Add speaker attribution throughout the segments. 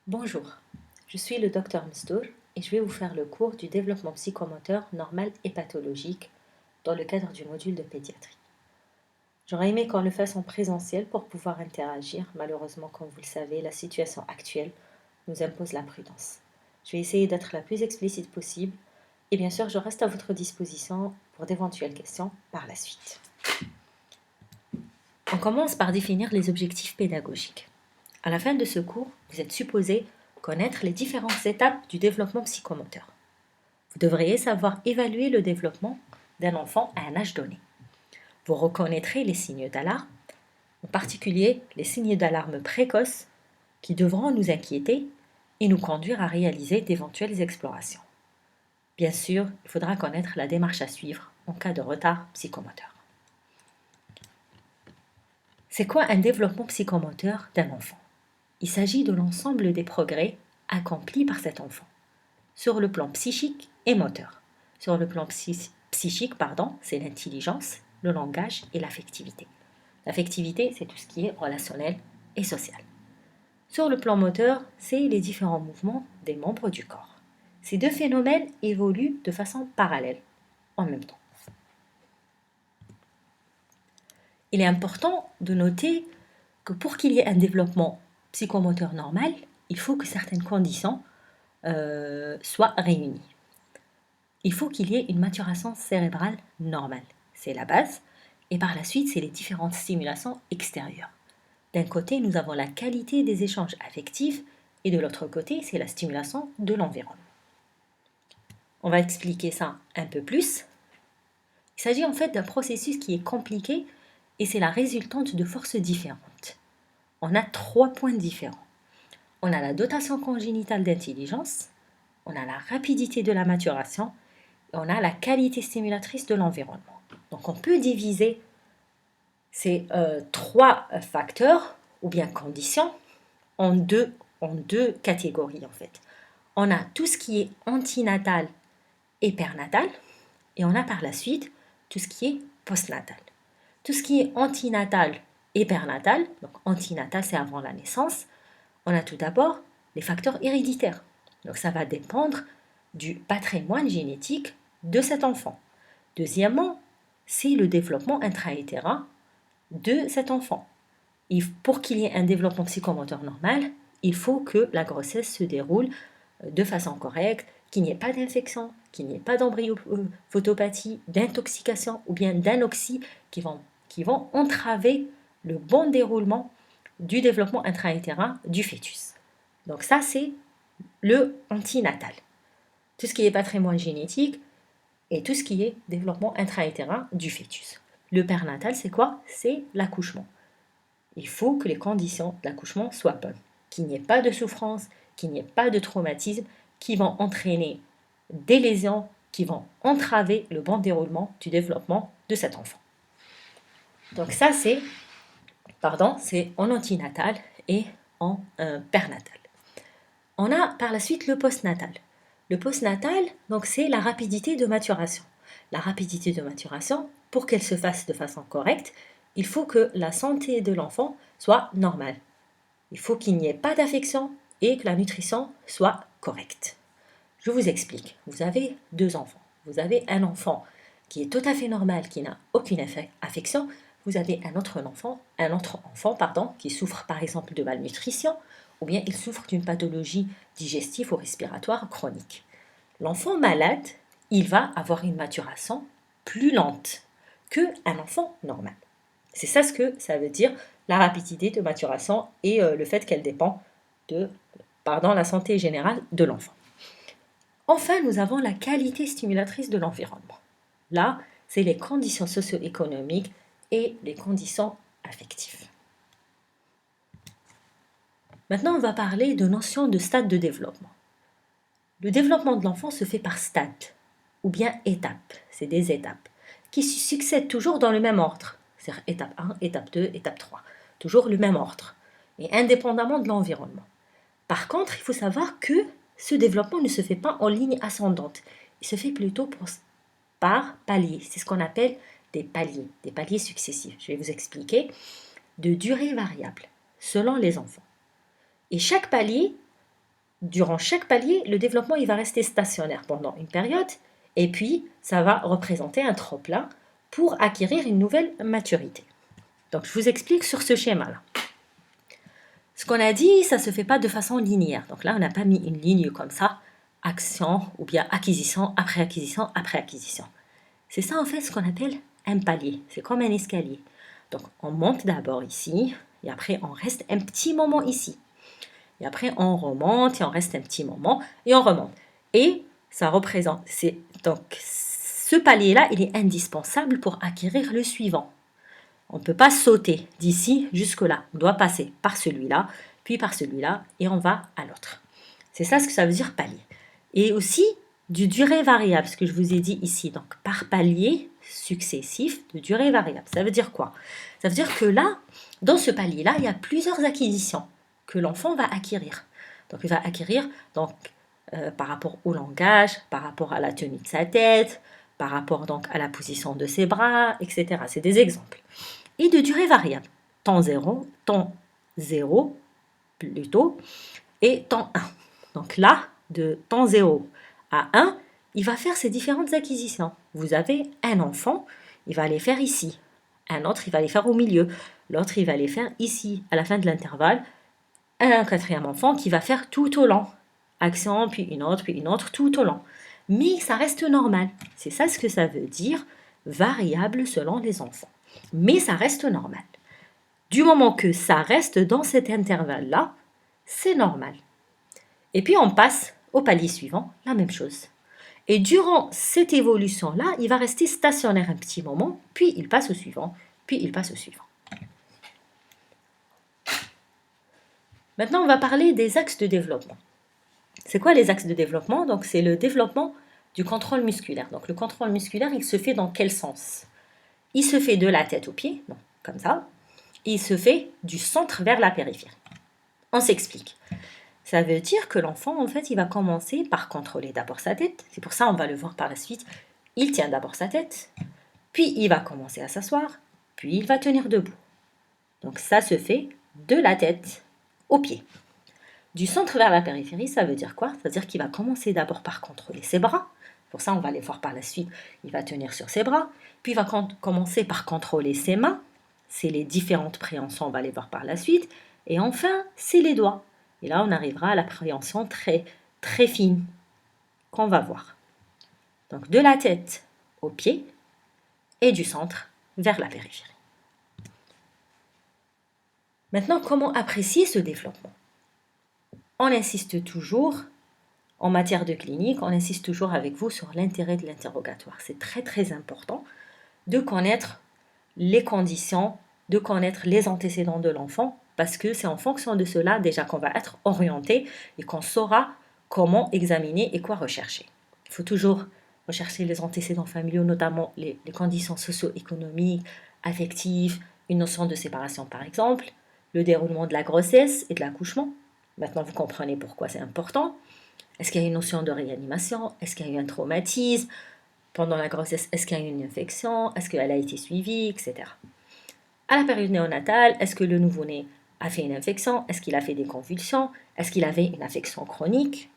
Speaker 1: Bonjour, je suis le docteur Mstour et je vais vous faire le cours du développement psychomoteur normal et pathologique dans le cadre du module de pédiatrie. J'aurais aimé qu'on le fasse en présentiel pour pouvoir interagir. Malheureusement, comme vous le savez, la situation actuelle nous impose la prudence. Je vais essayer d'être la plus explicite possible et bien sûr, je reste à votre disposition pour d'éventuelles questions par la suite. On commence par définir les objectifs pédagogiques. À la fin de ce cours, vous êtes supposé connaître les différentes étapes du développement psychomoteur. Vous devriez savoir évaluer le développement d'un enfant à un âge donné. Vous reconnaîtrez les signes d'alarme, en particulier les signes d'alarme précoces qui devront nous inquiéter et nous conduire à réaliser d'éventuelles explorations. Bien sûr, il faudra connaître la démarche à suivre en cas de retard psychomoteur. C'est quoi un développement psychomoteur d'un enfant? Il s'agit de l'ensemble des progrès accomplis par cet enfant, sur le plan psychique et moteur. Sur le plan psychique, c'est l'intelligence, le langage et l'affectivité. L'affectivité, c'est tout ce qui est relationnel et social. Sur le plan moteur, c'est les différents mouvements des membres du corps. Ces deux phénomènes évoluent de façon parallèle, en même temps. Il est important de noter que pour qu'il y ait un développement psychomoteur normal, il faut que certaines conditions soient réunies. Il faut qu'il y ait une maturation cérébrale normale, c'est la base, et par la suite, c'est les différentes stimulations extérieures. D'un côté, nous avons la qualité des échanges affectifs, et de l'autre côté, c'est la stimulation de l'environnement. On va expliquer ça un peu plus. Il s'agit en fait d'un processus qui est compliqué, et c'est la résultante de forces différentes. On a 3 points différents. On a la dotation congénitale d'intelligence, on a la rapidité de la maturation, et on a la qualité stimulatrice de l'environnement. Donc on peut diviser ces 3 facteurs, ou bien conditions, en deux catégories en fait. On a tout ce qui est antinatal et pernatal, et on a par la suite tout ce qui est postnatal. Tout ce qui est antinatal et pernatal, donc antinatal c'est avant la naissance, on a tout d'abord les facteurs héréditaires. Donc ça va dépendre du patrimoine génétique de cet enfant. Deuxièmement, c'est le développement intra-utérin de cet enfant. Pour qu'il y ait un développement psychomoteur normal, il faut que la grossesse se déroule de façon correcte, qu'il n'y ait pas d'infection, qu'il n'y ait pas d'embryophotopathie, d'intoxication ou bien d'anoxie qui vont entraver le bon déroulement du développement intra-utérin du fœtus. Donc ça, c'est le antinatal. Tout ce qui est patrimoine génétique et tout ce qui est développement intra-utérin du fœtus. Le pernatal, c'est quoi? C'est l'accouchement. Il faut que les conditions de l'accouchement soient bonnes, qu'il n'y ait pas de souffrance, qu'il n'y ait pas de traumatisme qui vont entraîner des lésions qui vont entraver le bon déroulement du développement de cet enfant. Donc ça, c'est en antinatal et en pernatal. On a par la suite le postnatal. Le postnatal, donc c'est la rapidité de maturation. La rapidité de maturation, pour qu'elle se fasse de façon correcte, il faut que la santé de l'enfant soit normale. Il faut qu'il n'y ait pas d'affection et que la nutrition soit correcte. Je vous explique. Vous avez 2 enfants. Vous avez un enfant qui est tout à fait normal, qui n'a aucune affection. Vous avez un autre enfant, qui souffre par exemple de malnutrition ou bien il souffre d'une pathologie digestive ou respiratoire chronique. L'enfant malade, il va avoir une maturation plus lente qu'un enfant normal. C'est ça ce que ça veut dire la rapidité de maturation et le fait qu'elle dépend de la santé générale de l'enfant. Enfin, nous avons la qualité stimulatrice de l'environnement. Là, c'est les conditions socio-économiques et les conditions affectives. Maintenant, on va parler de notion de stade de développement. Le développement de l'enfant se fait par stade ou bien étapes. C'est des étapes qui succèdent toujours dans le même ordre. C'est-à-dire étape 1, étape 2, étape 3. Toujours le même ordre et indépendamment de l'environnement. Par contre, il faut savoir que ce développement ne se fait pas en ligne ascendante. Il se fait plutôt par paliers. C'est ce qu'on appelle des paliers successifs. Je vais vous expliquer. De durée variable, selon les enfants. Et chaque palier durant chaque palier, le développement il va rester stationnaire pendant une période et puis ça va représenter un trop-plein pour acquérir une nouvelle maturité. Donc je vous explique sur ce schéma-là. Ce qu'on a dit, ça ne se fait pas de façon linéaire. Donc là, on n'a pas mis une ligne comme ça, action ou bien acquisition après acquisition après acquisition. C'est ça en fait ce qu'on appelle un palier. C'est comme un escalier. Donc on monte d'abord ici et après on reste un petit moment ici. Et après on remonte et on reste un petit moment et on remonte. Et ça représente, donc ce palier-là, il est indispensable pour acquérir le suivant. On ne peut pas sauter d'ici jusque-là. On doit passer par celui-là, puis par celui-là, et on va à l'autre. C'est ça ce que ça veut dire palier. Et aussi du durée variable, ce que je vous ai dit ici. Donc par palier successif de durée variable. Ça veut dire quoi? Ça veut dire que là, dans ce palier-là, il y a plusieurs acquisitions que l'enfant va acquérir. Donc il va acquérir par rapport au langage, par rapport à la tenue de sa tête, par rapport donc à la position de ses bras, etc. C'est des exemples. Et de durée variable. Temps 0 plutôt, et temps 1. Donc là, de temps 0 à 1, il va faire ces différentes acquisitions. Vous avez un enfant, il va les faire ici. Un autre, il va les faire au milieu. L'autre, il va les faire ici, à la fin de l'intervalle. Un quatrième enfant qui va faire tout au long. Action, puis une autre, tout au long. Mais ça reste normal. C'est ça ce que ça veut dire, variable selon les enfants. Mais ça reste normal. Du moment que ça reste dans cet intervalle-là, c'est normal. Et puis on passe au palier suivant, la même chose. Et durant cette évolution-là, il va rester stationnaire un petit moment, puis il passe au suivant, puis il passe au suivant. Maintenant, on va parler des axes de développement. C'est quoi les axes de développement? Donc, c'est le développement du contrôle musculaire. Donc, le contrôle musculaire, il se fait dans quel sens? Il se fait de la tête aux pieds, donc, comme ça. Il se fait du centre vers la périphérie. On s'explique. Ça veut dire que l'enfant, en fait, il va commencer par contrôler d'abord sa tête. C'est pour ça, on va le voir par la suite. Il tient d'abord sa tête, puis il va commencer à s'asseoir, puis il va tenir debout. Donc ça se fait de la tête aux pieds. Du centre vers la périphérie, ça veut dire quoi? Ça veut dire qu'il va commencer d'abord par contrôler ses bras. Pour ça, on va les voir par la suite. Il va tenir sur ses bras, puis il va commencer par contrôler ses mains. C'est les différentes préhensions, on va les voir par la suite. Et enfin, c'est les doigts. Et là, on arrivera à la préhension très, très fine qu'on va voir. Donc, de la tête aux pieds et du centre vers la périphérie. Maintenant, comment apprécier ce développement? On insiste toujours, en matière de clinique, on insiste toujours avec vous sur l'intérêt de l'interrogatoire. C'est très, très important de connaître les conditions, de connaître les antécédents de l'enfant, parce que c'est en fonction de cela déjà qu'on va être orienté et qu'on saura comment examiner et quoi rechercher. Il faut toujours rechercher les antécédents familiaux, notamment les conditions socio-économiques, affectives, une notion de séparation par exemple, le déroulement de la grossesse et de l'accouchement. Maintenant, vous comprenez pourquoi c'est important. Est-ce qu'il y a une notion de réanimation? Est-ce qu'il y a eu un traumatisme? Pendant la grossesse, est-ce qu'il y a eu une infection? Est-ce qu'elle a été suivie, etc. À la période néonatale, est-ce que le nouveau-né a fait une infection? Est-ce qu'il a fait des convulsions? Est-ce qu'il avait une affection chronique?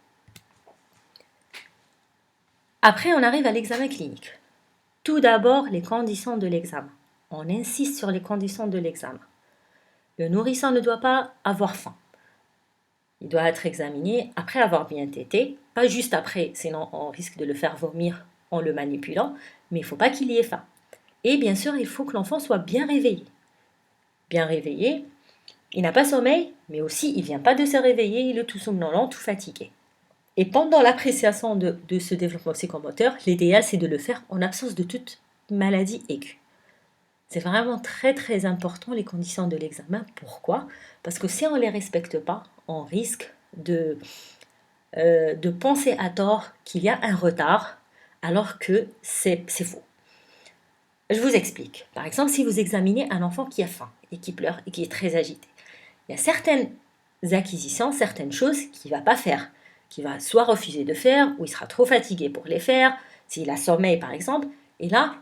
Speaker 1: Après, on arrive à l'examen clinique. Tout d'abord, les conditions de l'examen. On insiste sur les conditions de l'examen. Le nourrisson ne doit pas avoir faim. Il doit être examiné après avoir bien tété, pas juste après, sinon on risque de le faire vomir en le manipulant, mais il ne faut pas qu'il y ait faim. Et bien sûr, il faut que l'enfant soit bien réveillé. Bien réveillé, il n'a pas sommeil, mais aussi il ne vient pas de se réveiller, il est tout somnolent, tout fatigué. Et pendant l'appréciation de ce développement psychomoteur, l'idéal c'est de le faire en absence de toute maladie aiguë. C'est vraiment très très important les conditions de l'examen. Pourquoi? Parce que si on ne les respecte pas, on risque de penser à tort qu'il y a un retard alors que c'est faux. Je vous explique. Par exemple, si vous examinez un enfant qui a faim et qui pleure et qui est très agité, il y a certaines acquisitions, certaines choses qu'il ne va pas faire, qu'il va soit refuser de faire, ou il sera trop fatigué pour les faire, s'il a sommeil par exemple, et là,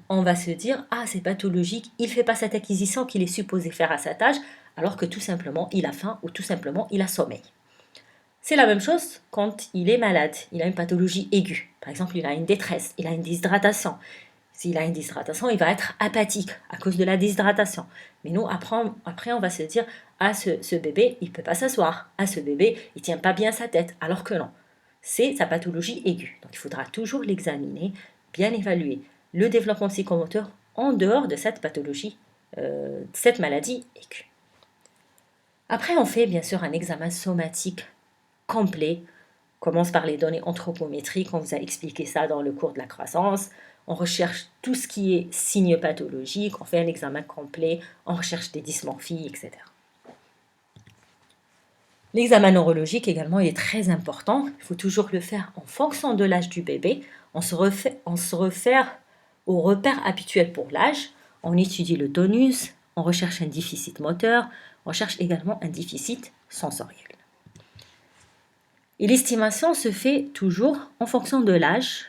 Speaker 1: on va se dire, ah c'est pathologique, il ne fait pas cette acquisition qu'il est supposé faire à sa tâche, alors que tout simplement il a faim ou tout simplement il a sommeil. C'est la même chose quand il est malade, il a une pathologie aiguë. Par exemple, il a une détresse, il a une déshydratation. S'il a une déshydratation, il va être apathique à cause de la déshydratation. Mais nous, après on va se dire, ah, ce bébé, il ne peut pas s'asseoir. Ah, ce bébé, il ne tient pas bien sa tête. Alors que non, c'est sa pathologie aiguë. Donc, il faudra toujours l'examiner, bien évaluer le développement psychomoteur en dehors de cette pathologie, de cette maladie aiguë. Après, on fait bien sûr un examen somatique complet. On commence par les données anthropométriques, on vous a expliqué ça dans le cours de la croissance. On recherche tout ce qui est signes pathologiques, on fait un examen complet, on recherche des dysmorphies, etc. L'examen neurologique également, il est très important. Il faut toujours le faire en fonction de l'âge du bébé. On se réfère aux repères habituels pour l'âge. On étudie le tonus, on recherche un déficit moteur, on cherche également un déficit sensoriel. Et l'estimation se fait toujours en fonction de l'âge.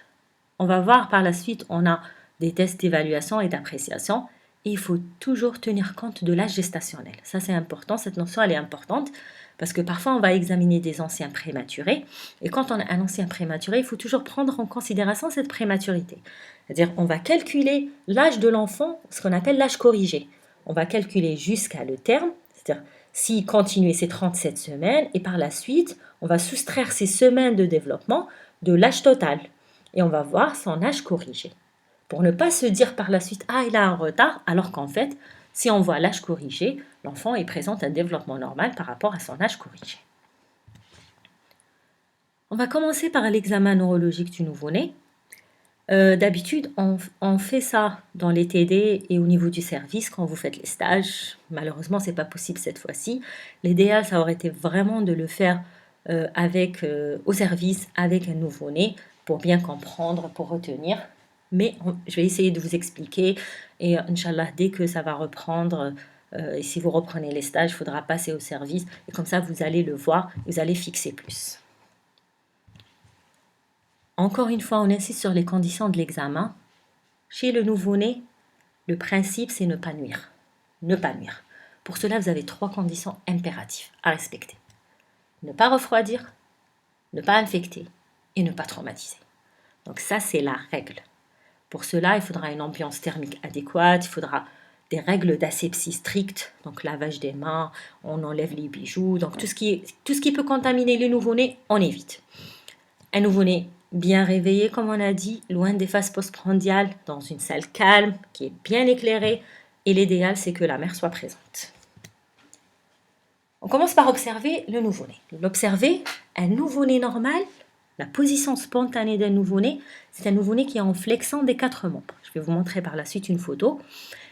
Speaker 1: On va voir par la suite, on a des tests d'évaluation et d'appréciation. Et il faut toujours tenir compte de l'âge gestationnel. Ça, c'est important. Cette notion, elle est importante parce que parfois, on va examiner des anciens prématurés. Et quand on a un ancien prématuré, il faut toujours prendre en considération cette prématurité. C'est-à-dire, on va calculer l'âge de l'enfant, ce qu'on appelle l'âge corrigé. On va calculer jusqu'à le terme, c'est-à-dire s'il continue ses 37 semaines, et par la suite, on va soustraire ces semaines de développement de l'âge total. Et on va voir son âge corrigé. Pour ne pas se dire par la suite, ah, il a un retard, alors qu'en fait, si on voit l'âge corrigé, l'enfant présente un développement normal par rapport à son âge corrigé. On va commencer par l'examen neurologique du nouveau-né. D'habitude, on fait ça dans les TD et au niveau du service quand vous faites les stages. Malheureusement, ce n'est pas possible cette fois-ci. L'idéal, ça aurait été vraiment de le faire au service avec un nouveau-né pour bien comprendre, pour retenir. Mais je vais essayer de vous expliquer et Inch'Allah, dès que ça va reprendre, et si vous reprenez les stages, il faudra passer au service et comme ça, vous allez le voir, vous allez fixer plus. Encore une fois, on insiste sur les conditions de l'examen. Chez le nouveau-né, le principe, c'est ne pas nuire. Ne pas nuire. Pour cela, vous avez 3 conditions impératives à respecter. Ne pas refroidir, ne pas infecter et ne pas traumatiser. Donc ça, c'est la règle. Pour cela, il faudra une ambiance thermique adéquate, il faudra des règles d'asepsie strictes, donc lavage des mains, on enlève les bijoux, donc tout ce qui peut contaminer le nouveau-né, on évite. Un nouveau-né bien réveillé, comme on a dit, loin des phases postprandiales, dans une salle calme, qui est bien éclairée, et l'idéal, c'est que la mère soit présente. On commence par observer le nouveau-né. L'observer, un nouveau-né normal, la position spontanée d'un nouveau-né, c'est un nouveau-né qui est en flexion des 4 membres. Je vais vous montrer par la suite une photo,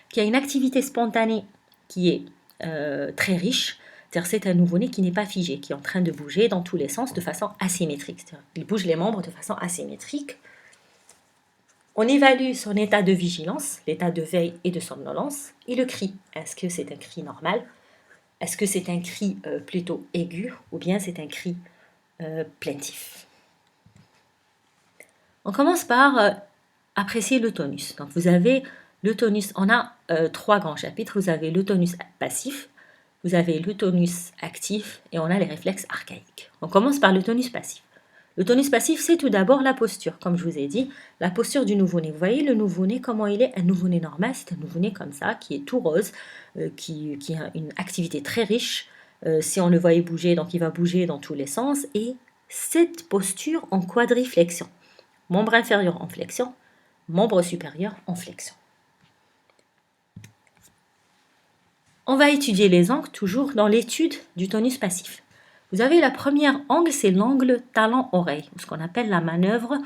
Speaker 1: qui a une activité spontanée qui est très riche. C'est un nouveau-né qui n'est pas figé, qui est en train de bouger dans tous les sens de façon asymétrique. Il bouge les membres de façon asymétrique. On évalue son état de vigilance, l'état de veille et de somnolence, et le cri. Est-ce que c'est un cri normal? Est-ce que c'est un cri plutôt aigu ou bien c'est un cri plaintif? On commence par apprécier le tonus. Donc vous avez le tonus, on a 3 grands chapitres. Vous avez le tonus passif, vous avez le tonus actif et on a les réflexes archaïques. On commence par le tonus passif. Le tonus passif, c'est tout d'abord la posture. Comme je vous ai dit, la posture du nouveau-né. Vous voyez le nouveau-né, comment il est? Un nouveau-né normal, c'est un nouveau-né comme ça, qui est tout rose, qui a une activité très riche. Si on le voyait bouger, donc il va bouger dans tous les sens. Et cette posture en quadriflexion. Membre inférieur en flexion, membre supérieur en flexion. On va étudier les angles toujours dans l'étude du tonus passif. Vous avez la première angle, c'est l'angle talon-oreille, ou ce qu'on appelle la manœuvre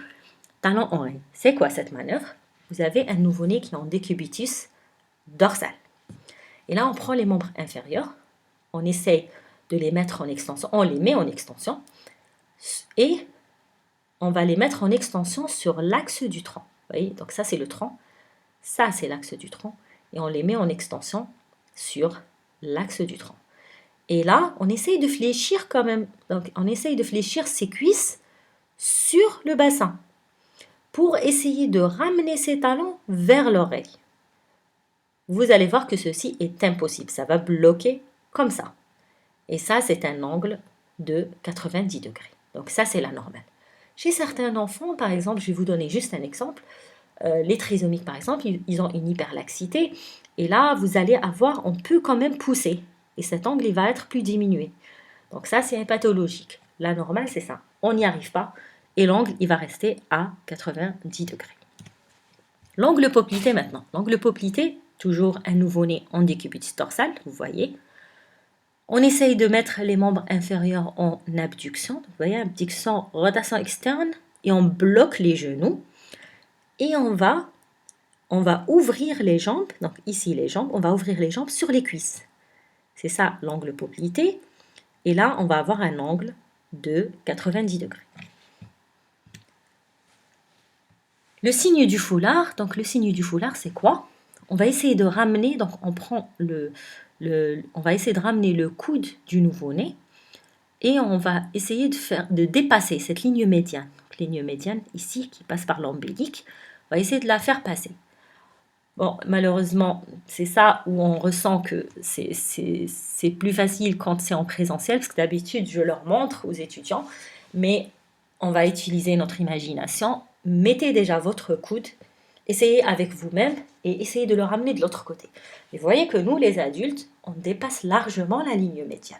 Speaker 1: talon-oreille. C'est quoi cette manœuvre? Vous avez un nouveau-né qui est en décubitus dorsal. Et là, on prend les membres inférieurs, on essaye de les mettre en extension, on les met en extension, et on va les mettre en extension sur l'axe du tronc. Vous voyez, donc ça c'est le tronc, ça c'est l'axe du tronc, et on les met en extension sur l'axe du tronc. Et là, on essaye de fléchir quand même, donc on essaye de fléchir ses cuisses sur le bassin pour essayer de ramener ses talons vers l'oreille. Vous allez voir que ceci est impossible, ça va bloquer comme ça. Et ça, c'est un angle de 90 degrés. Donc ça, c'est la normale. Chez certains enfants, par exemple, je vais vous donner juste un exemple, les trisomiques, par exemple, ils ont une hyperlaxité, et là, vous allez avoir, on peut quand même pousser, et cet angle, il va être plus diminué. Donc ça, c'est pathologique. La normale, c'est ça. On n'y arrive pas, et l'angle, il va rester à 90 degrés. L'angle poplité maintenant. L'angle poplité, toujours un nouveau-né en décubitus dorsal, vous voyez. On essaye de mettre les membres inférieurs en abduction. Vous voyez, abduction, rotation externe, et on bloque les genoux. Et on va ouvrir les jambes, donc ici les jambes, on va ouvrir les jambes sur les cuisses. C'est ça l'angle poplité. Et là, on va avoir un angle de 90 degrés. Le signe du foulard, donc le signe du foulard, c'est quoi? On va essayer de ramener, donc on prend on va essayer de ramener le coude du nouveau-né et on va essayer de dépasser cette ligne médiane. Donc, ligne médiane ici qui passe par l'ombélique, on va essayer de la faire passer. Bon, malheureusement, c'est ça où on ressent que c'est plus facile quand c'est en présentiel, parce que d'habitude, je leur montre aux étudiants, mais on va utiliser notre imagination. Mettez déjà votre coude, essayez avec vous-même et essayez de le ramener de l'autre côté. Et vous voyez que nous, les adultes, on dépasse largement la ligne médiane.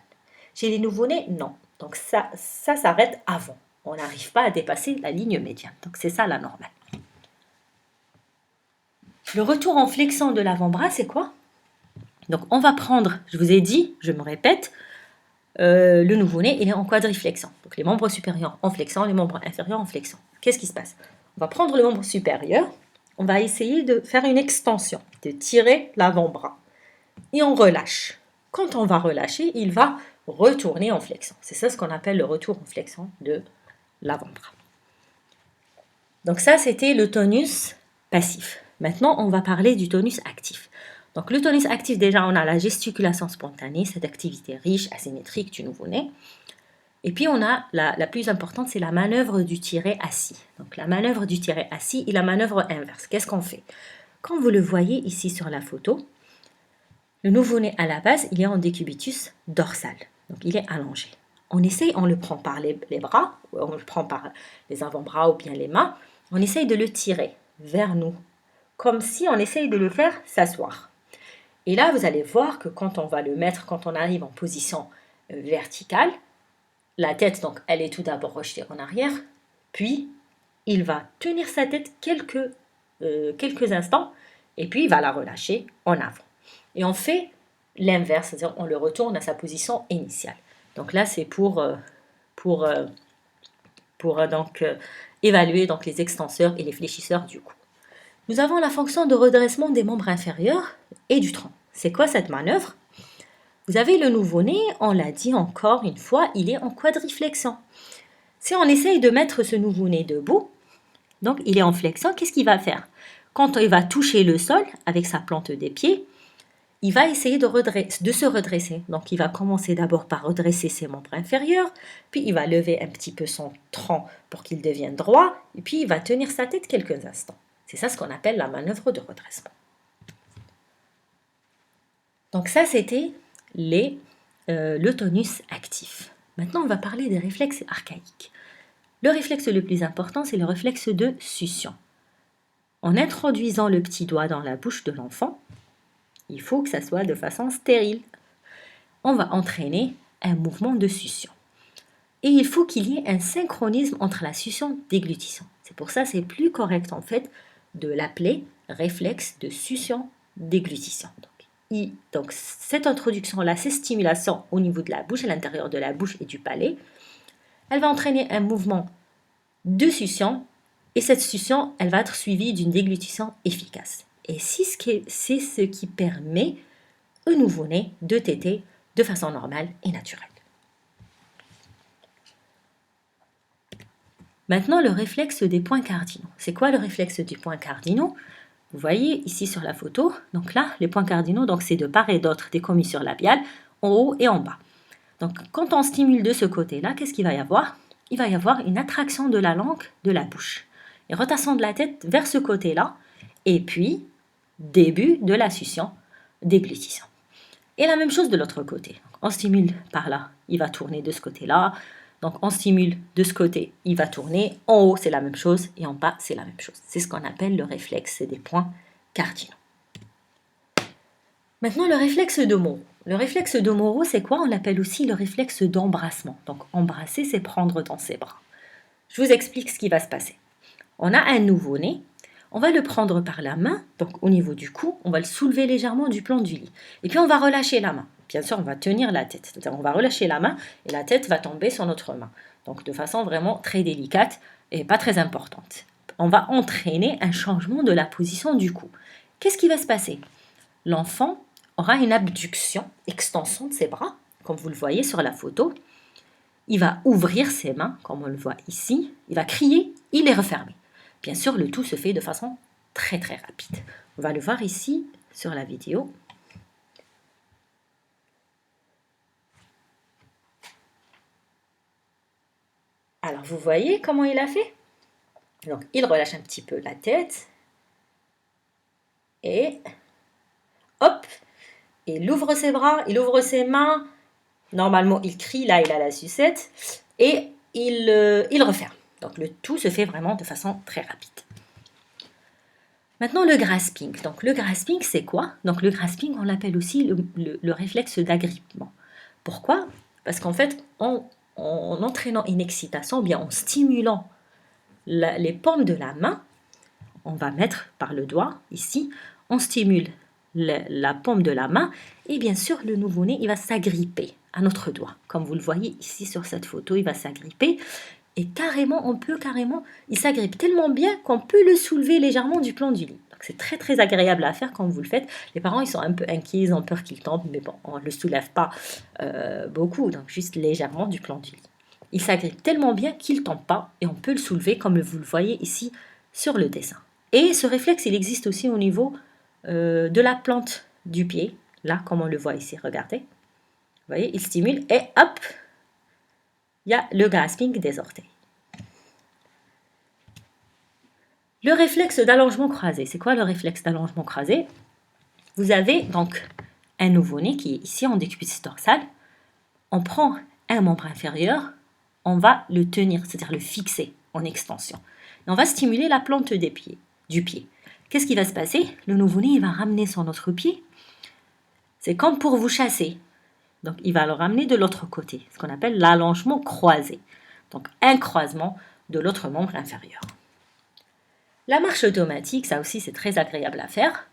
Speaker 1: Chez les nouveau-nés, non. Donc ça s'arrête avant. On n'arrive pas à dépasser la ligne médiane. Donc c'est ça la normale. Le retour en flexion de l'avant-bras, c'est quoi? Donc, on va prendre, je vous ai dit, je me répète, le nouveau-né, il est en quadriflexion. Donc, les membres supérieurs en flexion, les membres inférieurs en flexion. Qu'est-ce qui se passe? On va prendre le membre supérieur, on va essayer de faire une extension, de tirer l'avant-bras. Et on relâche. Quand on va relâcher, il va retourner en flexion. C'est ça ce qu'on appelle le retour en flexion de l'avant-bras. Donc ça, c'était le tonus passif. Maintenant, on va parler du tonus actif. Donc le tonus actif, déjà, on a la gesticulation spontanée, cette activité riche, asymétrique du nouveau-né. Et puis on a la plus importante, c'est la manœuvre du tiret assis. Donc la manœuvre du tiret assis et la manœuvre inverse. Qu'est-ce qu'on fait? Quand vous le voyez ici sur la photo, le nouveau-né à la base, il est en décubitus dorsal. Donc il est allongé. On essaye, on le prend par les bras, on le prend par les avant-bras ou bien les mains. On essaye de le tirer vers nous, comme si on essaye de le faire s'asseoir. Et là, vous allez voir que quand on va le mettre, quand on arrive en position verticale, la tête, donc, elle est tout d'abord rejetée en arrière, puis il va tenir sa tête quelques instants, et puis il va la relâcher en avant. Et on fait l'inverse, c'est-à-dire on le retourne à sa position initiale. Donc là, c'est pour évaluer donc, les extenseurs et les fléchisseurs du cou. Nous avons la fonction de redressement des membres inférieurs et du tronc. C'est quoi cette manœuvre? Vous avez le nouveau-né, on l'a dit encore une fois, il est en quadriflexion. Si on essaye de mettre ce nouveau-né debout, donc il est en flexion, qu'est-ce qu'il va faire? Quand il va toucher le sol avec sa plante des pieds, il va essayer de se redresser. Donc il va commencer d'abord par redresser ses membres inférieurs, puis il va lever un petit peu son tronc pour qu'il devienne droit, et puis il va tenir sa tête quelques instants. C'est ça ce qu'on appelle la manœuvre de redressement. Donc ça, c'était le tonus actif. Maintenant, on va parler des réflexes archaïques. Le réflexe le plus important, c'est le réflexe de succion. En introduisant le petit doigt dans la bouche de l'enfant, il faut que ça soit de façon stérile. On va entraîner un mouvement de succion. Et il faut qu'il y ait un synchronisme entre la succion et déglutition. C'est pour ça que c'est plus correct en fait de l'appeler réflexe de succion-déglutition. Donc cette introduction-là, cette stimulation au niveau de la bouche, à l'intérieur de la bouche et du palais, elle va entraîner un mouvement de succion et cette succion, elle va être suivie d'une déglutition efficace. Et c'est ce qui permet au nouveau-né de téter de façon normale et naturelle. Maintenant, le réflexe des points cardinaux. C'est quoi le réflexe des points cardinaux? Vous voyez ici sur la photo, donc là, les points cardinaux, donc c'est de part et d'autre des commissures labiales, en haut et en bas. Donc quand on stimule de ce côté-là, qu'est-ce qu'il va y avoir? Il va y avoir une attraction de la langue de la bouche. Et rotation de la tête vers ce côté-là, et puis début de la succion, déglutition. Et la même chose de l'autre côté. Donc, on stimule par là, il va tourner de ce côté-là. Donc on stimule de ce côté, il va tourner. En haut, c'est la même chose et en bas, c'est la même chose. C'est ce qu'on appelle le réflexe, c'est des points cardinaux. Maintenant, le réflexe de Moro. Le réflexe de Moro, c'est quoi? On l'appelle aussi le réflexe d'embrassement. Donc embrasser, c'est prendre dans ses bras. Je vous explique ce qui va se passer. On a un nouveau-né, on va le prendre par la main, donc au niveau du cou, on va le soulever légèrement du plan du lit. Et puis on va relâcher la main. Bien sûr, on va tenir la tête, c'est-à-dire on va relâcher la main et la tête va tomber sur notre main. Donc de façon vraiment très délicate et pas très importante. On va entraîner un changement de la position du cou. Qu'est-ce qui va se passer? L'enfant aura une abduction, extension de ses bras, comme vous le voyez sur la photo. Il va ouvrir ses mains, comme on le voit ici. Il va crier, il est refermé. Bien sûr, le tout se fait de façon très très rapide. On va le voir ici sur la vidéo. Alors, vous voyez comment il a fait? Donc, il relâche un petit peu la tête. Et hop, il ouvre ses bras, il ouvre ses mains. Normalement, il crie, là, il a la sucette. Et il referme. Donc, le tout se fait vraiment de façon très rapide. Maintenant, le grasping. Donc, le grasping, c'est quoi? Donc, le grasping, on l'appelle aussi le réflexe d'agrippement. Pourquoi? Parce qu'en fait, en entraînant une excitation, bien en stimulant les paumes de la main, on va mettre par le doigt, ici, on stimule la paume de la main et bien sûr, le nouveau-né, il va s'agripper à notre doigt. Comme vous le voyez ici sur cette photo, il va s'agripper. Et carrément, il s'agrippe tellement bien qu'on peut le soulever légèrement du plan du lit. Donc c'est très très agréable à faire quand vous le faites. Les parents, ils sont un peu inquiets, ils ont peur qu'il tombe, mais bon, on ne le soulève pas beaucoup, donc juste légèrement du plan du lit. Il s'agrippe tellement bien qu'il ne tombe pas et on peut le soulever comme vous le voyez ici sur le dessin. Et ce réflexe, il existe aussi au niveau de la plante du pied. Là, comme on le voit ici, regardez. Vous voyez, il stimule et hop, il y a le grasping des orteils. Le réflexe d'allongement croisé. C'est quoi le réflexe d'allongement croisé? Vous avez donc un nouveau-né qui est ici en décubitus dorsale. On prend un membre inférieur, on va le tenir, c'est-à-dire le fixer en extension. Et on va stimuler la plante du pied. Qu'est-ce qui va se passer? Le nouveau-né, il va ramener son autre pied. C'est comme pour vous chasser. Donc, il va le ramener de l'autre côté, ce qu'on appelle l'allongement croisé. Donc, un croisement de l'autre membre inférieur. La marche automatique, ça aussi, c'est très agréable à faire.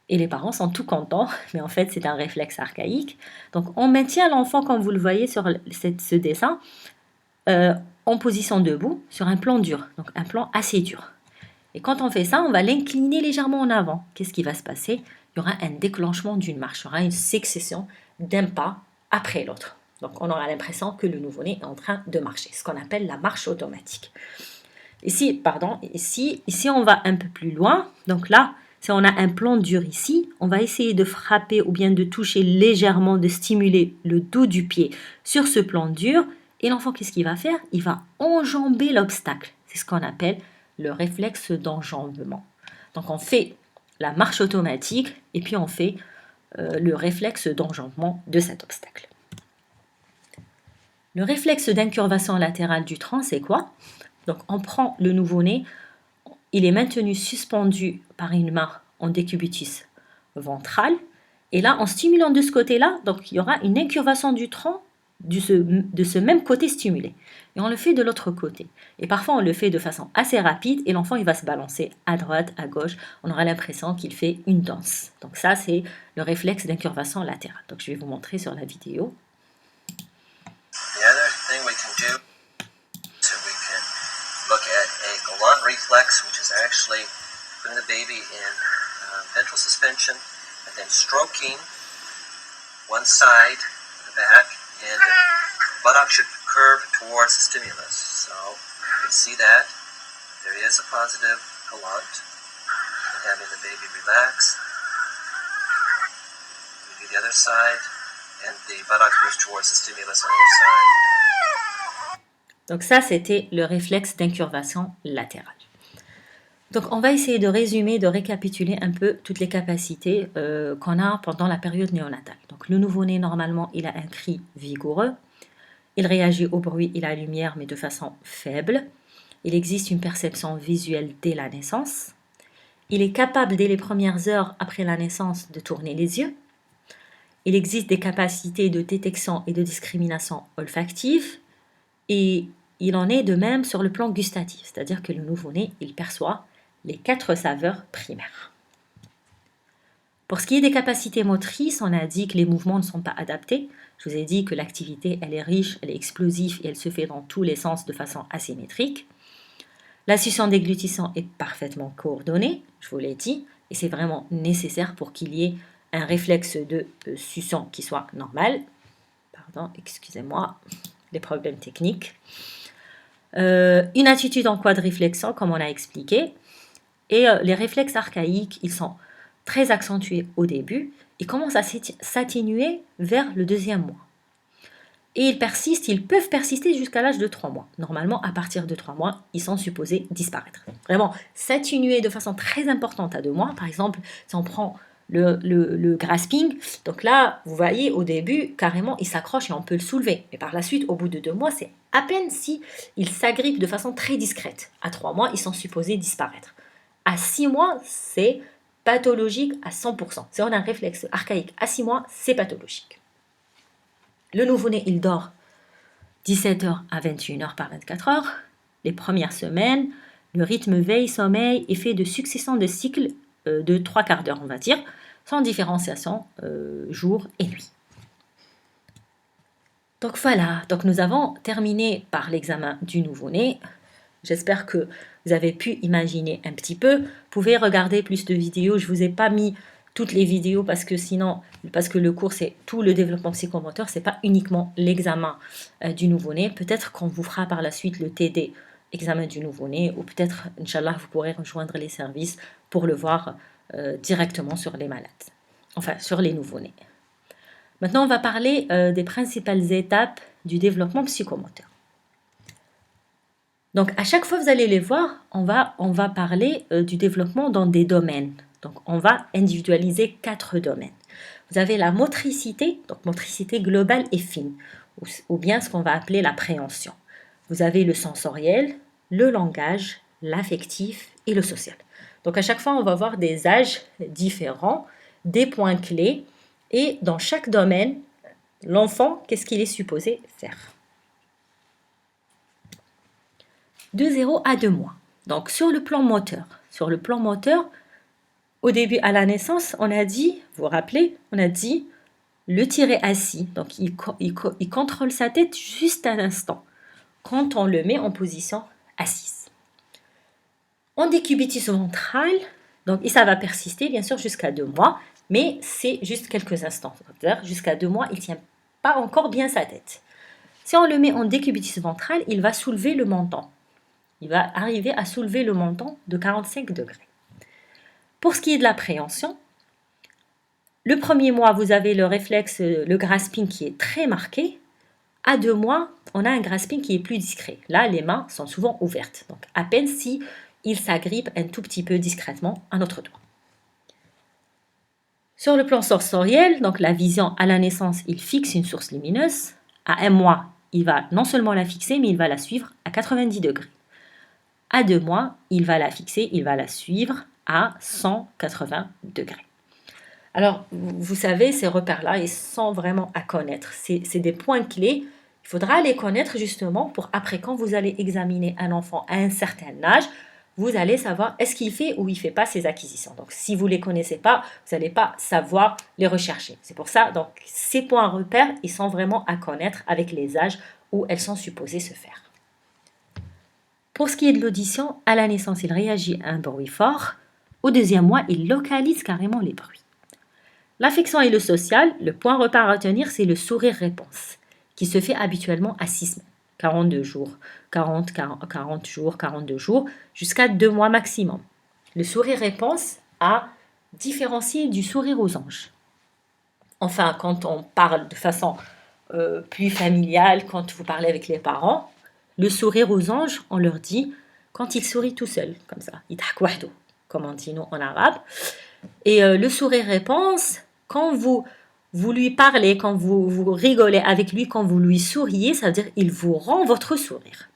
Speaker 1: Et les parents sont tout contents, mais en fait, c'est un réflexe archaïque. Donc, on maintient l'enfant, comme vous le voyez sur ce dessin, en position debout, sur un plan dur, donc un plan assez dur. Et quand on fait ça, on va l'incliner légèrement en avant. Qu'est-ce qui va se passer? Il y aura un déclenchement d'une marche, il y aura une succession d'un pas après l'autre. Donc, on aura l'impression que le nouveau-né est en train de marcher, ce qu'on appelle la marche automatique. Ici, on va un peu plus loin. Donc là, si on a un plan dur ici, on va essayer de frapper ou bien de toucher légèrement, de stimuler le dos du pied sur ce plan dur. Et l'enfant, qu'est-ce qu'il va faire? Il va enjamber l'obstacle. C'est ce qu'on appelle le réflexe d'enjambement. Donc on fait la marche automatique et puis on fait le réflexe d'enjambement de cet obstacle. Le réflexe d'incurvation latérale du tronc, c'est quoi? Donc on prend le nouveau-né, il est maintenu suspendu par une main en décubitus ventral. Et là, en stimulant de ce côté-là, donc il y aura une incurvation du tronc de ce même côté stimulé. Et on le fait de l'autre côté. Et parfois, on le fait de façon assez rapide et l'enfant, il va se balancer à droite, à gauche. On aura l'impression qu'il fait une danse. Donc ça, c'est le réflexe d'incurvation latérale. Donc je vais vous montrer sur la vidéo.
Speaker 2: Look at a galant reflex, which is actually putting the baby in ventral suspension and then stroking one side, the back, and the buttock should curve towards the stimulus. So you can see that there is a positive galant and having the baby relax. We do the other side, and the buttock curves towards the stimulus on the other side.
Speaker 1: Donc ça, c'était le réflexe d'incurvation latérale. Donc, on va essayer de résumer, de récapituler un peu toutes les capacités qu'on a pendant la période néonatale. Donc, le nouveau-né, normalement, il a un cri vigoureux. Il réagit au bruit et la lumière, mais de façon faible. Il existe une perception visuelle dès la naissance. Il est capable, dès les premières heures après la naissance, de tourner les yeux. Il existe des capacités de détection et de discrimination olfactive. Et il en est de même sur le plan gustatif, c'est-à-dire que le nouveau-né, il perçoit les 4 saveurs primaires. Pour ce qui est des capacités motrices, on a dit que les mouvements ne sont pas adaptés. Je vous ai dit que l'activité, elle est riche, elle est explosive et elle se fait dans tous les sens de façon asymétrique. La succion déglutition est parfaitement coordonnée, je vous l'ai dit, et c'est vraiment nécessaire pour qu'il y ait un réflexe de succion qui soit normal. Pardon, excusez-moi, les problèmes techniques. Une attitude en quadriflexion, comme on a expliqué. Et les réflexes archaïques, ils sont très accentués au début et commencent à s'atténuer vers le 2e mois. Et ils peuvent persister jusqu'à l'âge de 3 mois. Normalement, à partir de 3 mois, ils sont supposés disparaître. Vraiment, s'atténuer de façon très importante à 2 mois. Par exemple, si on prend le grasping, donc là, vous voyez, au début, carrément, il s'accroche et on peut le soulever. Mais par la suite, au bout de 2 mois, c'est à peine si il s'agrippe de façon très discrète. À 3 mois, ils sont supposés disparaître. À 6 mois, c'est pathologique à 100%. Si on a un réflexe archaïque à 6 mois, c'est pathologique. Le nouveau-né, il dort 17h à 21h par 24 heures. Les premières semaines, le rythme veille-sommeil est fait de succession de cycles de 3 quarts d'heure, on va dire, sans différenciation jour et nuit. Donc voilà, donc nous avons terminé par l'examen du nouveau-né. J'espère que vous avez pu imaginer un petit peu. Vous pouvez regarder plus de vidéos. Je ne vous ai pas mis toutes les vidéos parce que le cours c'est tout le développement psychomoteur, c'est pas uniquement l'examen du nouveau-né. Peut-être qu'on vous fera par la suite le TD, examen du nouveau-né, ou peut-être, Inch'Allah, vous pourrez rejoindre les services pour le voir directement sur les malades, enfin sur les nouveau-nés. Maintenant, on va parler des principales étapes du développement psychomoteur. Donc, à chaque fois, vous allez les voir, on va parler du développement dans des domaines. Donc, on va individualiser 4 domaines. Vous avez la motricité, donc motricité globale et fine, ou bien ce qu'on va appeler la préhension. Vous avez le sensoriel, le langage, l'affectif et le social. Donc, à chaque fois, on va voir des âges différents, des points clés, et dans chaque domaine, l'enfant, qu'est-ce qu'il est supposé faire? De 0 à 2 mois. Donc, sur le plan moteur, au début, à la naissance, on a dit, vous vous rappelez, on a dit le tirer assis. Donc, il contrôle sa tête juste un instant quand on le met en position assise. En décubitus ventral, donc, et ça va persister, bien sûr, jusqu'à 2 mois, mais c'est juste quelques instants. C'est-à-dire, jusqu'à 2 mois, il ne tient pas encore bien sa tête. Si on le met en décubitus ventral, il va soulever le menton. Il va arriver à soulever le menton de 45 degrés. Pour ce qui est de la préhension, le premier mois, vous avez le réflexe, le grasping qui est très marqué. À 2 mois, on a un grasping qui est plus discret. Là, les mains sont souvent ouvertes. Donc, à peine si il s'agrippe un tout petit peu discrètement à notre doigt. Sur le plan sensoriel, donc la vision à la naissance, il fixe une source lumineuse. À 1 mois, il va non seulement la fixer, mais il va la suivre à 90 degrés. À 2 mois, il va la fixer, il va la suivre à 180 degrés. Alors, vous savez, ces repères-là, ils sont vraiment à connaître. C'est des points clés. Il faudra les connaître justement pour après, quand vous allez examiner un enfant à un certain âge, vous allez savoir est-ce qu'il fait ou il ne fait pas ses acquisitions. Donc, si vous ne les connaissez pas, vous n'allez pas savoir les rechercher. C'est pour ça, donc, ces points repères, ils sont vraiment à connaître avec les âges où elles sont supposées se faire. Pour ce qui est de l'audition, à la naissance, il réagit à un bruit fort. Au 2e mois, il localise carrément les bruits. L'affection et le social, le point repère à retenir, c'est le sourire-réponse, qui se fait habituellement à 6 semaines, 42 jours, 40 jours, 42 jours, jusqu'à 2 mois maximum. Le sourire-réponse à différencier du sourire aux anges. Enfin, quand on parle de façon plus familiale, quand vous parlez avec les parents, le sourire aux anges, on leur dit quand il sourit tout seul, comme ça. يضحك وحده, comme on dit nous en arabe. Et le sourire réponse, quand vous lui parlez, quand vous rigolez avec lui, quand vous lui souriez, ça veut dire il vous rend votre sourire.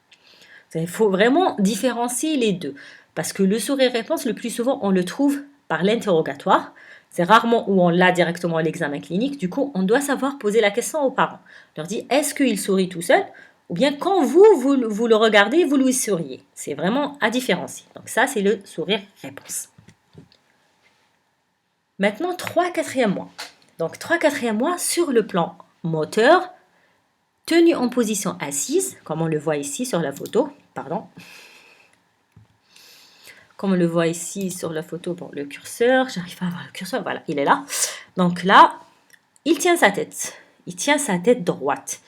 Speaker 1: Il faut vraiment différencier les deux. Parce que le sourire réponse, le plus souvent, on le trouve par l'interrogatoire. C'est rarement où on l'a directement à l'examen clinique. Du coup, on doit savoir poser la question aux parents. On leur dit, est-ce qu'il sourit tout seul? Ou bien quand vous le regardez, vous lui souriez. C'est vraiment à différencier. Donc ça, c'est le sourire réponse. Maintenant, 3/4e mois. Donc 3/4e mois, sur le plan moteur, tenu en position assise, comme on le voit ici sur la photo. Pardon. Comme on le voit ici sur la photo, bon, le curseur, j'arrive pas à voir le curseur, voilà, il est là. Donc là, il tient sa tête. Il tient sa tête droite.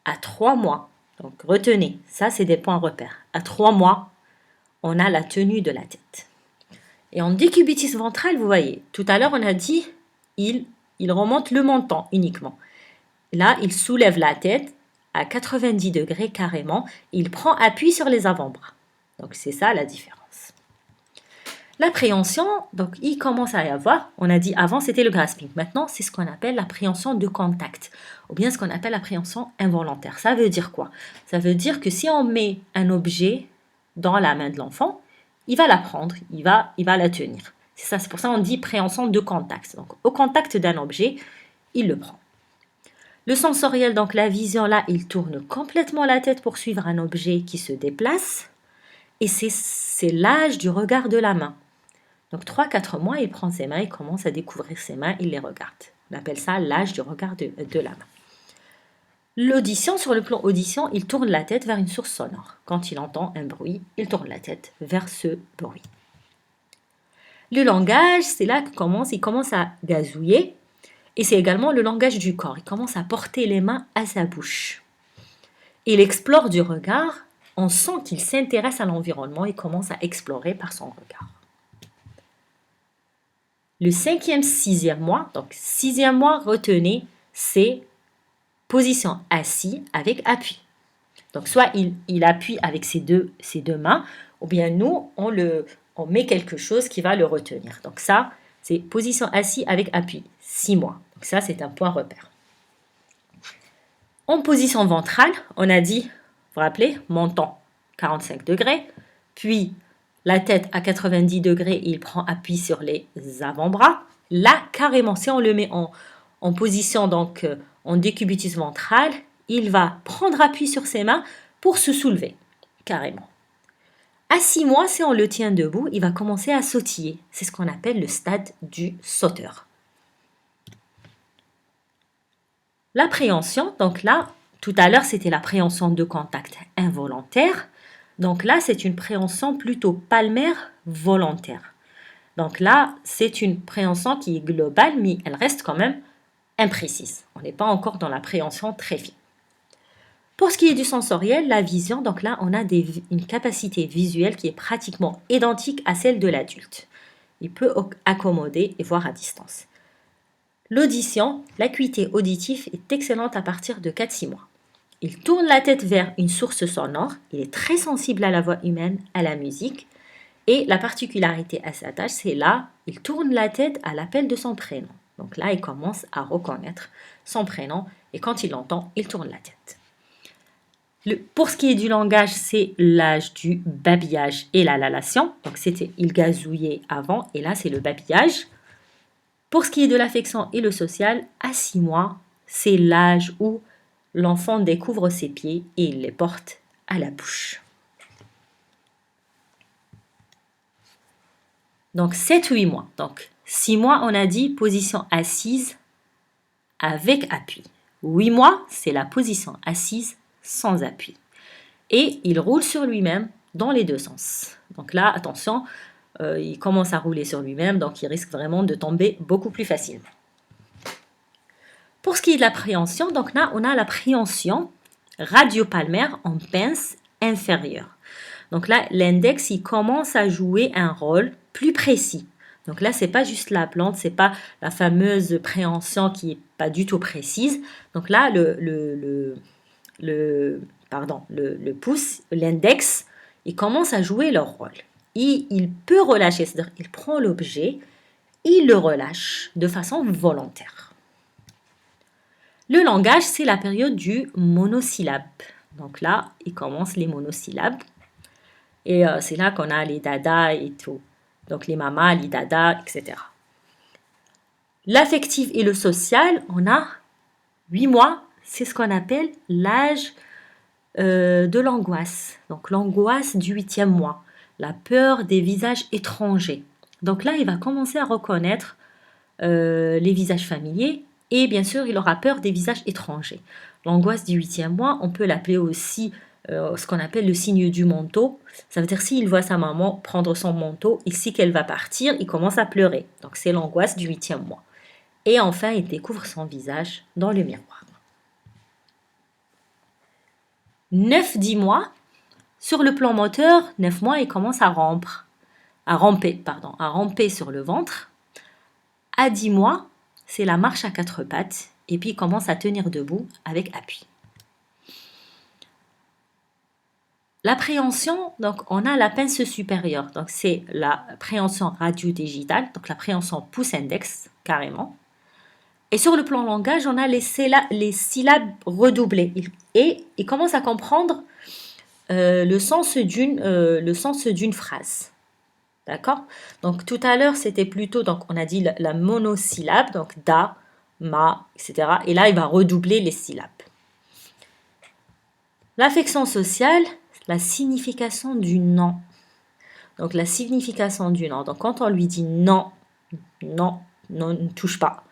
Speaker 1: À 3 mois, donc retenez, ça c'est des points repères. À 3 mois, on a la tenue de la tête. Et en décubitus ventral, vous voyez, tout à l'heure on a dit, il remonte le menton uniquement. Là, il soulève la tête à 90 degrés carrément. Il prend appui sur les avant-bras. Donc c'est ça la différence. L'appréhension, donc il commence à y avoir, on a dit avant c'était le grasping, maintenant c'est ce qu'on appelle l'appréhension de contact, ou bien ce qu'on appelle l'appréhension involontaire. Ça veut dire quoi? Ça veut dire que si on met un objet dans la main de l'enfant, il va la prendre, il va la tenir. C'est ça, c'est pour ça qu'on dit préhension de contact. Donc au contact d'un objet, il le prend. Le sensoriel, donc la vision là, il tourne complètement la tête pour suivre un objet qui se déplace, et c'est l'âge du regard de la main. Donc 3-4 mois, il prend ses mains, il commence à découvrir ses mains, il les regarde. On appelle ça l'âge du regard de la main. L'audition, sur le plan audition, il tourne la tête vers une source sonore. Quand il entend un bruit, il tourne la tête vers ce bruit. Le langage, c'est là qu'il commence à gazouiller. Et c'est également le langage du corps. Il commence à porter les mains à sa bouche. Il explore du regard. On sent qu'il s'intéresse à l'environnement et commence à explorer par son regard. Le 5e, 6e mois, donc 6e mois, retenez, c'est position assis avec appui. Donc soit il appuie avec ses deux mains, ou bien nous, on met quelque chose qui va le retenir. Donc ça, c'est position assis avec appui, 6 mois. Donc ça, c'est un point repère. En position ventrale, on a dit, vous vous rappelez, menton 45 degrés, puis la tête à 90 degrés, il prend appui sur les avant-bras. Là, carrément, si on le met en position, donc en décubitus ventral, il va prendre appui sur ses mains pour se soulever, carrément. À 6 mois, si on le tient debout, il va commencer à sautiller. C'est ce qu'on appelle le stade du sauteur. L'appréhension, donc là, tout à l'heure, c'était l'appréhension de contact involontaire. Donc là, c'est une préhension plutôt palmaire volontaire. Donc là, c'est une préhension qui est globale, mais elle reste quand même imprécise. On n'est pas encore dans la préhension très fine. Pour ce qui est du sensoriel, la vision, donc là, on a une capacité visuelle qui est pratiquement identique à celle de l'adulte. Il peut accommoder et voir à distance. L'audition, l'acuité auditive est excellente à partir de 4-6 mois. Il tourne la tête vers une source sonore, il est très sensible à la voix humaine, à la musique, et la particularité à sa tâche, c'est là, il tourne la tête à l'appel de son prénom. Donc là, il commence à reconnaître son prénom, et quand il l'entend, il tourne la tête. Pour ce qui est du langage, c'est l'âge du babillage et la lalation. Donc il gazouillait avant, et là, c'est le babillage. Pour ce qui est de l'affection et le social, à 6 mois, c'est l'âge où l'enfant découvre ses pieds et il les porte à la bouche. Donc 7-8 mois. Donc 6 mois, on a dit position assise avec appui. 8 mois, c'est la position assise sans appui. Et il roule sur lui-même dans les deux sens. Donc là, attention, il commence à rouler sur lui-même, donc il risque vraiment de tomber beaucoup plus facilement. Pour ce qui est de l'appréhension, donc là, on a l'appréhension radiopalmaire en pince inférieure. Donc là, l'index, il commence à jouer un rôle plus précis. Donc là, c'est pas juste la plante, c'est pas la fameuse préhension qui est pas du tout précise. Donc là, le pouce, l'index, ils commencent à jouer leur rôle. Et il peut relâcher, c'est-à-dire il prend l'objet, il le relâche de façon volontaire. Le langage, c'est la période du monosyllabe. Donc là, il commence les monosyllabes. Et c'est là qu'on a les dadas et tout. Donc les mamas, les dadas, etc. L'affectif et le social, on a 8 mois. C'est ce qu'on appelle l'âge de l'angoisse. Donc l'angoisse du 8e mois. La peur des visages étrangers. Donc là, il va commencer à reconnaître les visages familiers et bien sûr, il aura peur des visages étrangers. L'angoisse du 8e mois, on peut l'appeler aussi ce qu'on appelle le signe du manteau. Ça veut dire s'il voit sa maman prendre son manteau, il sait qu'elle va partir, il commence à pleurer. Donc c'est l'angoisse du 8e mois. Et enfin, il découvre son visage dans le miroir. 9-10 mois, sur le plan moteur, 9 mois, il commence à ramper sur le ventre. À 10 mois, c'est la marche à 4 pattes et puis il commence à tenir debout avec appui. L'appréhension, donc on a la pince supérieure, donc c'est la préhension radio-digitale, donc la préhension pouce-index carrément. Et sur le plan langage, on a les syllabes redoublées et il commence à comprendre le sens d'une phrase. D'accord? Donc tout à l'heure, c'était plutôt, donc on a dit la monosyllabe, donc da, ma, etc. Et là, il va redoubler les syllabes. L'affection sociale, la signification du non. Donc la signification du non. Donc quand on lui dit non, non, non, ne touche pas.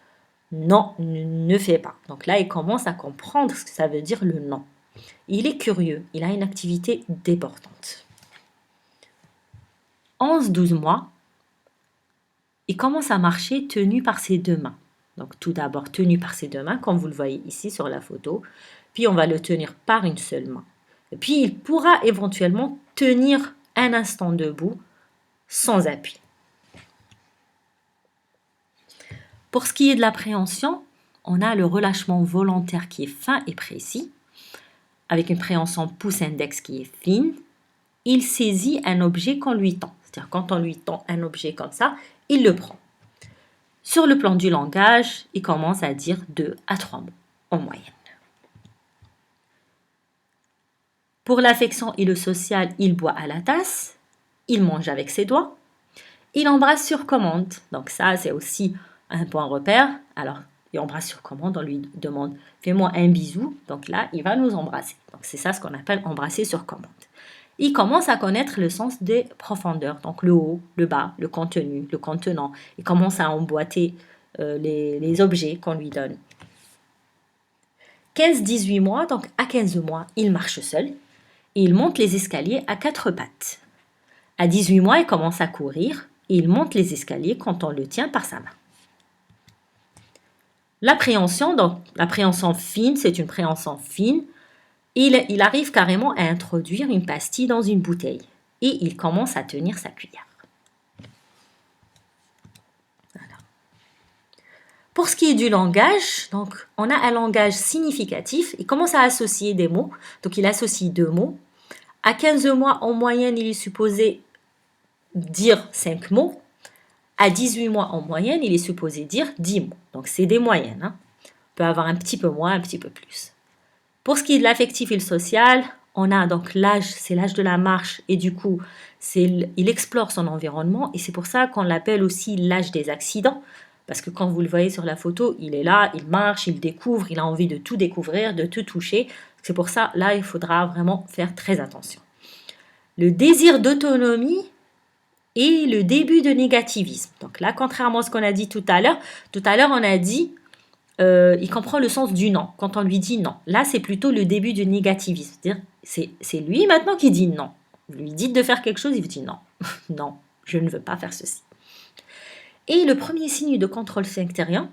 Speaker 1: Non, ne fais pas. Donc là, il commence à comprendre ce que ça veut dire le non. Il est curieux, il a une activité débordante. 11-12 mois, il commence à marcher tenu par ses deux mains. Donc tout d'abord tenu par ses deux mains, comme vous le voyez ici sur la photo. Puis on va le tenir par une seule main. Et puis il pourra éventuellement tenir un instant debout sans appui. Pour ce qui est de l'appréhension, on a le relâchement volontaire qui est fin et précis, avec une préhension pouce-index qui est fine. Il saisit un objet qu'on lui tend. C'est-à-dire quand on lui tend un objet comme ça, il le prend. Sur le plan du langage, il commence à dire 2 à 3 mots en moyenne. Pour l'affection et le social, il boit à la tasse, il mange avec ses doigts, il embrasse sur commande. Donc ça, c'est aussi un point repère. Alors, il embrasse sur commande, on lui demande « fais-moi un bisou ». Donc là, il va nous embrasser. Donc c'est ça ce qu'on appelle embrasser sur commande. Il commence à connaître le sens des profondeurs, donc le haut, le bas, le contenu, le contenant. Il commence à emboîter les objets qu'on lui donne. 15-18 mois, donc à 15 mois, il marche seul et il monte les escaliers à 4 pattes. À 18 mois, il commence à courir et il monte les escaliers quand on le tient par sa main. L'appréhension, donc l'appréhension fine, c'est une préhension fine. Il arrive carrément à introduire une pastille dans une bouteille et il commence à tenir sa cuillère. Voilà. Pour ce qui est du langage, donc on a un langage significatif. Il commence à associer des mots. Donc il associe 2 mots. À 15 mois, en moyenne, il est supposé dire 5 mots. À 18 mois, en moyenne, il est supposé dire 10 mots. Donc c'est des moyennes. On peut avoir un petit peu moins, un petit peu plus. Pour ce qui est de l'affectif et le social, on a donc l'âge, c'est l'âge de la marche et du coup, il explore son environnement et c'est pour ça qu'on l'appelle aussi l'âge des accidents parce que quand vous le voyez sur la photo, il est là, il marche, il découvre, il a envie de tout découvrir, de tout toucher. C'est pour ça, là, il faudra vraiment faire très attention. Le désir d'autonomie et le début de négativisme. Donc là, contrairement à ce qu'on a dit tout à l'heure, on a dit il comprend le sens du non, quand on lui dit non. Là, c'est plutôt le début du négativisme. C'est-à-dire, c'est lui maintenant qui dit non. Vous lui dites de faire quelque chose, il vous dit non. Non, je ne veux pas faire ceci. Et le premier signe de contrôle sphinctérien,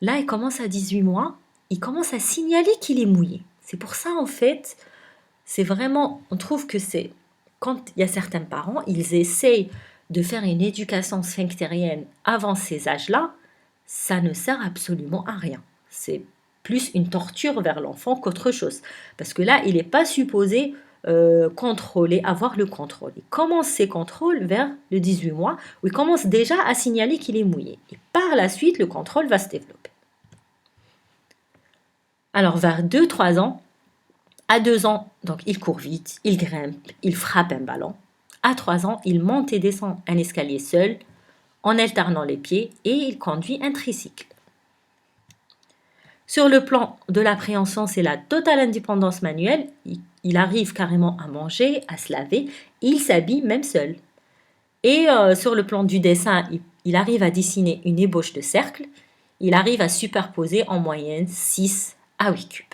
Speaker 1: là, il commence à 18 mois, il commence à signaler qu'il est mouillé. C'est pour ça, en fait, c'est vraiment, on trouve que c'est, quand il y a certains parents, ils essayent de faire une éducation sphinctérienne avant ces âges-là, ça ne sert absolument à rien. C'est plus une torture vers l'enfant qu'autre chose. Parce que là, il n'est pas supposé contrôler, avoir le contrôle. Il commence ses contrôles vers le 18 mois, où il commence déjà à signaler qu'il est mouillé. Et par la suite, le contrôle va se développer. Alors, vers 2-3 ans, à 2 ans, donc il court vite, il grimpe, il frappe un ballon. À 3 ans, il monte et descend un escalier seul, en alternant les pieds, et il conduit un tricycle. Sur le plan de l'appréhension, c'est la totale indépendance manuelle. Il arrive carrément à manger, à se laver, et il s'habille même seul. Et sur le plan du dessin, il arrive à dessiner une ébauche de cercle. Il arrive à superposer en moyenne 6 à 8 cubes.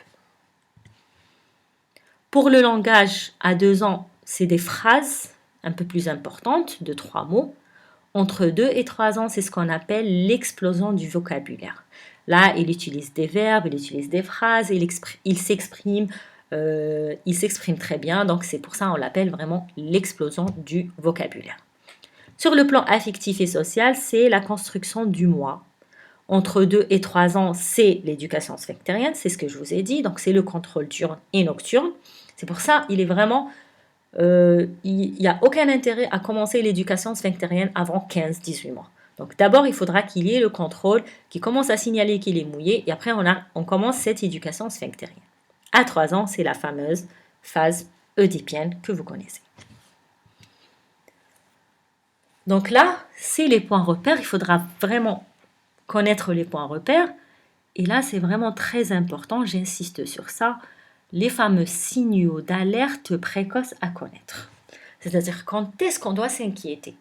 Speaker 1: Pour le langage, à 2 ans, c'est des phrases un peu plus importantes, de 3 mots. Entre 2 et 3 ans, c'est ce qu'on appelle l'explosion du vocabulaire. Là, il utilise des verbes, il utilise des phrases, il s'exprime très bien. Donc, c'est pour ça qu'on l'appelle vraiment l'explosion du vocabulaire. Sur le plan affectif et social, c'est la construction du moi. Entre 2 et 3 ans, c'est l'éducation sphinctérienne, c'est ce que je vous ai dit. Donc, c'est le contrôle diurne et nocturne. C'est pour ça il est vraiment... il n'y a aucun intérêt à commencer l'éducation sphinctérienne avant 15-18 mois. Donc d'abord, il faudra qu'il y ait le contrôle, qui commence à signaler qu'il est mouillé, et après on commence cette éducation sphinctérienne. À 3 ans, c'est la fameuse phase oedipienne que vous connaissez. Donc là, c'est les points repères. Il faudra vraiment connaître les points repères. Et là, c'est vraiment très important, j'insiste sur ça, les fameux signaux d'alerte précoce à connaître. C'est-à-dire quand est-ce qu'on doit s'inquiéter.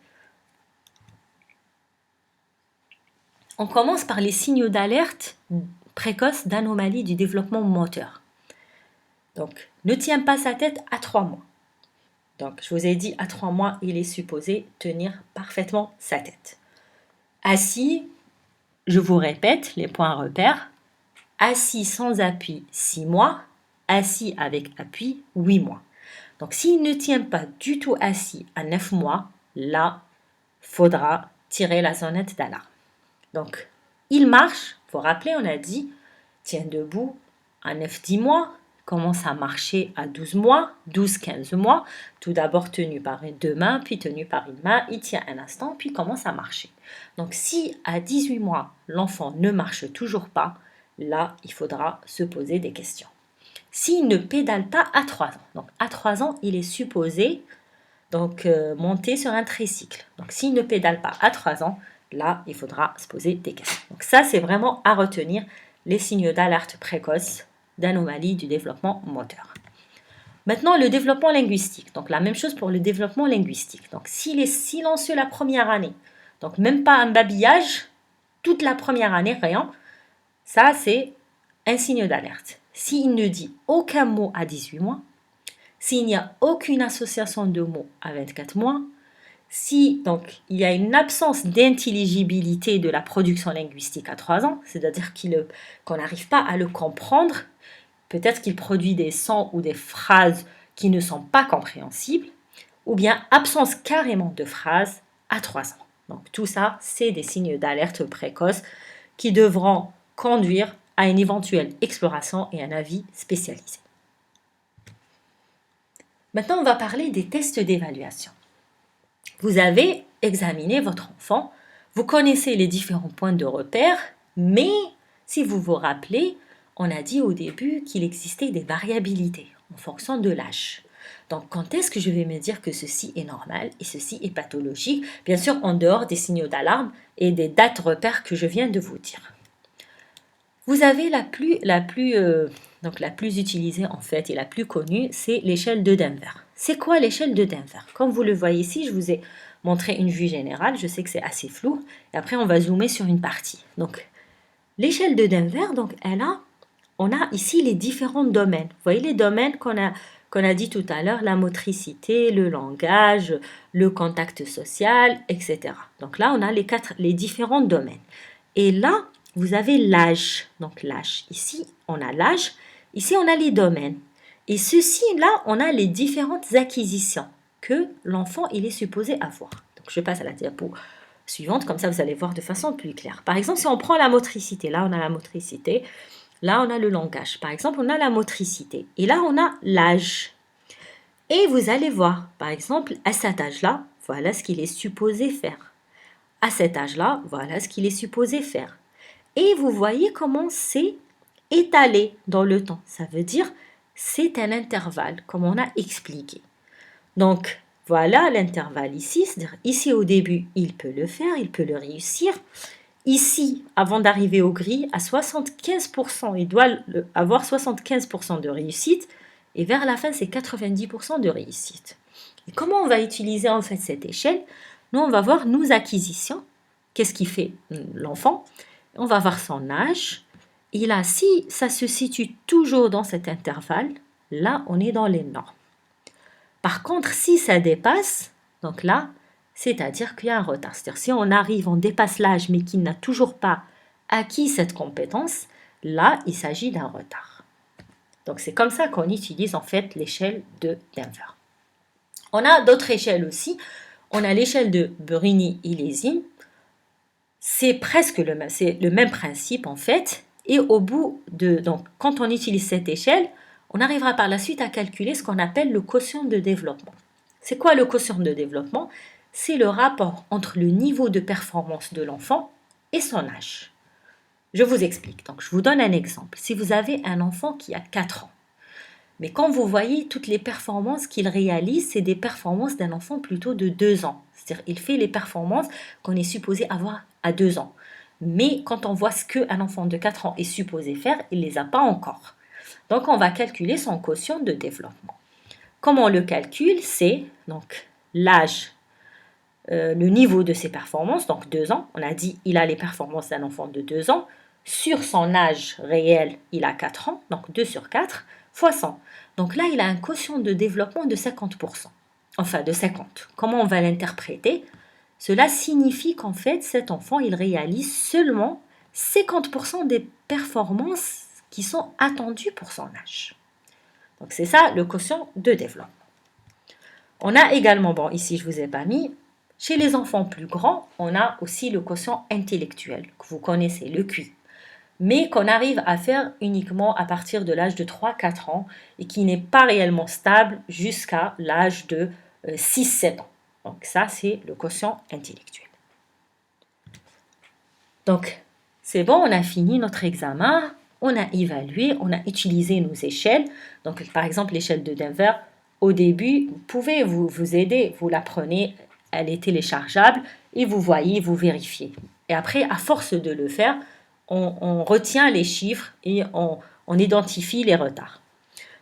Speaker 1: On commence par les signaux d'alerte précoce d'anomalie du développement moteur. Donc, ne tient pas sa tête à 3 mois. Donc, je vous ai dit, à 3 mois, il est supposé tenir parfaitement sa tête. Assis, je vous répète les points repères. Assis sans appui, 6 mois. Assis avec appui, 8 mois. Donc, s'il ne tient pas du tout assis à 9 mois, là, faudra tirer la sonnette d'alarme. Donc, il marche, il faut rappeler, on a dit, tient debout à 9-10 mois, commence à marcher à 12 mois, 12-15 mois, tout d'abord tenu par 2 mains, puis tenu par une main, il tient un instant, puis commence à marcher. Donc, si à 18 mois, l'enfant ne marche toujours pas, là, il faudra se poser des questions. S'il ne pédale pas à 3 ans, donc à 3 ans, il est supposé monter sur un tricycle. Donc, s'il ne pédale pas à 3 ans, là, il faudra se poser des questions. Donc ça, c'est vraiment à retenir, les signaux d'alerte précoce d'anomalie du développement moteur. Maintenant, le développement linguistique. Donc la même chose pour le développement linguistique. Donc s'il est silencieux la première année, donc même pas un babillage, toute la première année, rien, ça c'est un signe d'alerte. S'il ne dit aucun mot à 18 mois, s'il n'y a aucune association de mots à 24 mois, si donc il y a une absence d'intelligibilité de la production linguistique à 3 ans, c'est-à-dire qu'on n'arrive pas à le comprendre, peut-être qu'il produit des sons ou des phrases qui ne sont pas compréhensibles, ou bien absence carrément de phrases à 3 ans. Donc tout ça, c'est des signes d'alerte précoce qui devront conduire à une éventuelle exploration et un avis spécialisé. Maintenant, on va parler des tests d'évaluation. Vous avez examiné votre enfant, vous connaissez les différents points de repère, mais si vous vous rappelez, on a dit au début qu'il existait des variabilités en fonction de l'âge. Donc, quand est-ce que je vais me dire que ceci est normal et ceci est pathologique? Bien sûr, en dehors des signaux d'alarme et des dates repères que je viens de vous dire. Vous avez la plus utilisée en fait et la plus connue, c'est l'échelle de Denver. C'est quoi l'échelle de Denver? Comme vous le voyez ici, je vous ai montré une vue générale. Je sais que c'est assez flou. Et après, on va zoomer sur une partie. Donc, l'échelle de Denver, donc on a ici les différents domaines. Vous voyez les domaines qu'on a dit tout à l'heure, la motricité, le langage, le contact social, etc. Donc là, on a les différents domaines. Et là, vous avez l'âge. Donc l'âge, ici, on a l'âge. Ici, on a les domaines. Et ceci, là, on a les différentes acquisitions que l'enfant, il est supposé avoir. Donc, je passe à la diapo suivante, comme ça, vous allez voir de façon plus claire. Par exemple, si on prend la motricité, là, on a la motricité. Là, on a le langage. Par exemple, on a la motricité. Et là, on a l'âge. Et vous allez voir, par exemple, à cet âge-là, voilà ce qu'il est supposé faire. À cet âge-là, voilà ce qu'il est supposé faire. Et vous voyez comment c'est étalé dans le temps. Ça veut dire c'est un intervalle, comme on a expliqué. Donc, voilà l'intervalle ici. C'est-à-dire, ici, au début, il peut le faire, il peut le réussir. Ici, avant d'arriver au gris, à 75%, il doit avoir 75% de réussite. Et vers la fin, c'est 90% de réussite. Et comment on va utiliser en fait cette échelle? Nous, on va voir nos acquisitions. Qu'est-ce qui fait l'enfant? On va voir son âge. Et là, si ça se situe toujours dans cet intervalle, là, on est dans les normes. Par contre, si ça dépasse, donc là, c'est-à-dire qu'il y a un retard. C'est-à-dire si on arrive, on dépasse l'âge, mais qu'il n'a toujours pas acquis cette compétence, là, il s'agit d'un retard. Donc c'est comme ça qu'on utilise en fait l'échelle de Denver. On a d'autres échelles aussi. On a l'échelle de Bruni-Illesine. C'est presque le même principe en fait. Et au bout de, donc quand on utilise cette échelle, on arrivera par la suite à calculer ce qu'on appelle le quotient de développement. C'est quoi le quotient de développement? C'est le rapport entre le niveau de performance de l'enfant et son âge. Je vous explique. Donc, je vous donne un exemple. Si vous avez un enfant qui a 4 ans, mais quand vous voyez toutes les performances qu'il réalise, c'est des performances d'un enfant plutôt de 2 ans. C'est-à-dire qu'il fait les performances qu'on est supposé avoir à 2 ans. Mais quand on voit ce qu'un enfant de 4 ans est supposé faire, il ne les a pas encore. Donc, on va calculer son quotient de développement. Comment on le calcule? C'est donc l'âge, le niveau de ses performances, donc 2 ans. On a dit il a les performances d'un enfant de 2 ans. Sur son âge réel, il a 4 ans, donc 2 sur 4, fois 100. Donc là, il a un quotient de développement de 50%. Enfin, de 50. Comment on va l'interpréter? Cela signifie qu'en fait, cet enfant, il réalise seulement 50% des performances qui sont attendues pour son âge. Donc c'est ça le quotient de développement. On a également, bon ici je ne vous ai pas mis, chez les enfants plus grands, on a aussi le quotient intellectuel, que vous connaissez, le QI, mais qu'on arrive à faire uniquement à partir de l'âge de 3-4 ans et qui n'est pas réellement stable jusqu'à l'âge de 6-7 ans. Donc ça, c'est le quotient intellectuel. Donc, c'est bon, on a fini notre examen, on a évalué, on a utilisé nos échelles. Donc, par exemple, l'échelle de Denver, au début, vous pouvez vous aider, vous la prenez, elle est téléchargeable et vous voyez, vous vérifiez. Et après, à force de le faire, on retient les chiffres et on identifie les retards.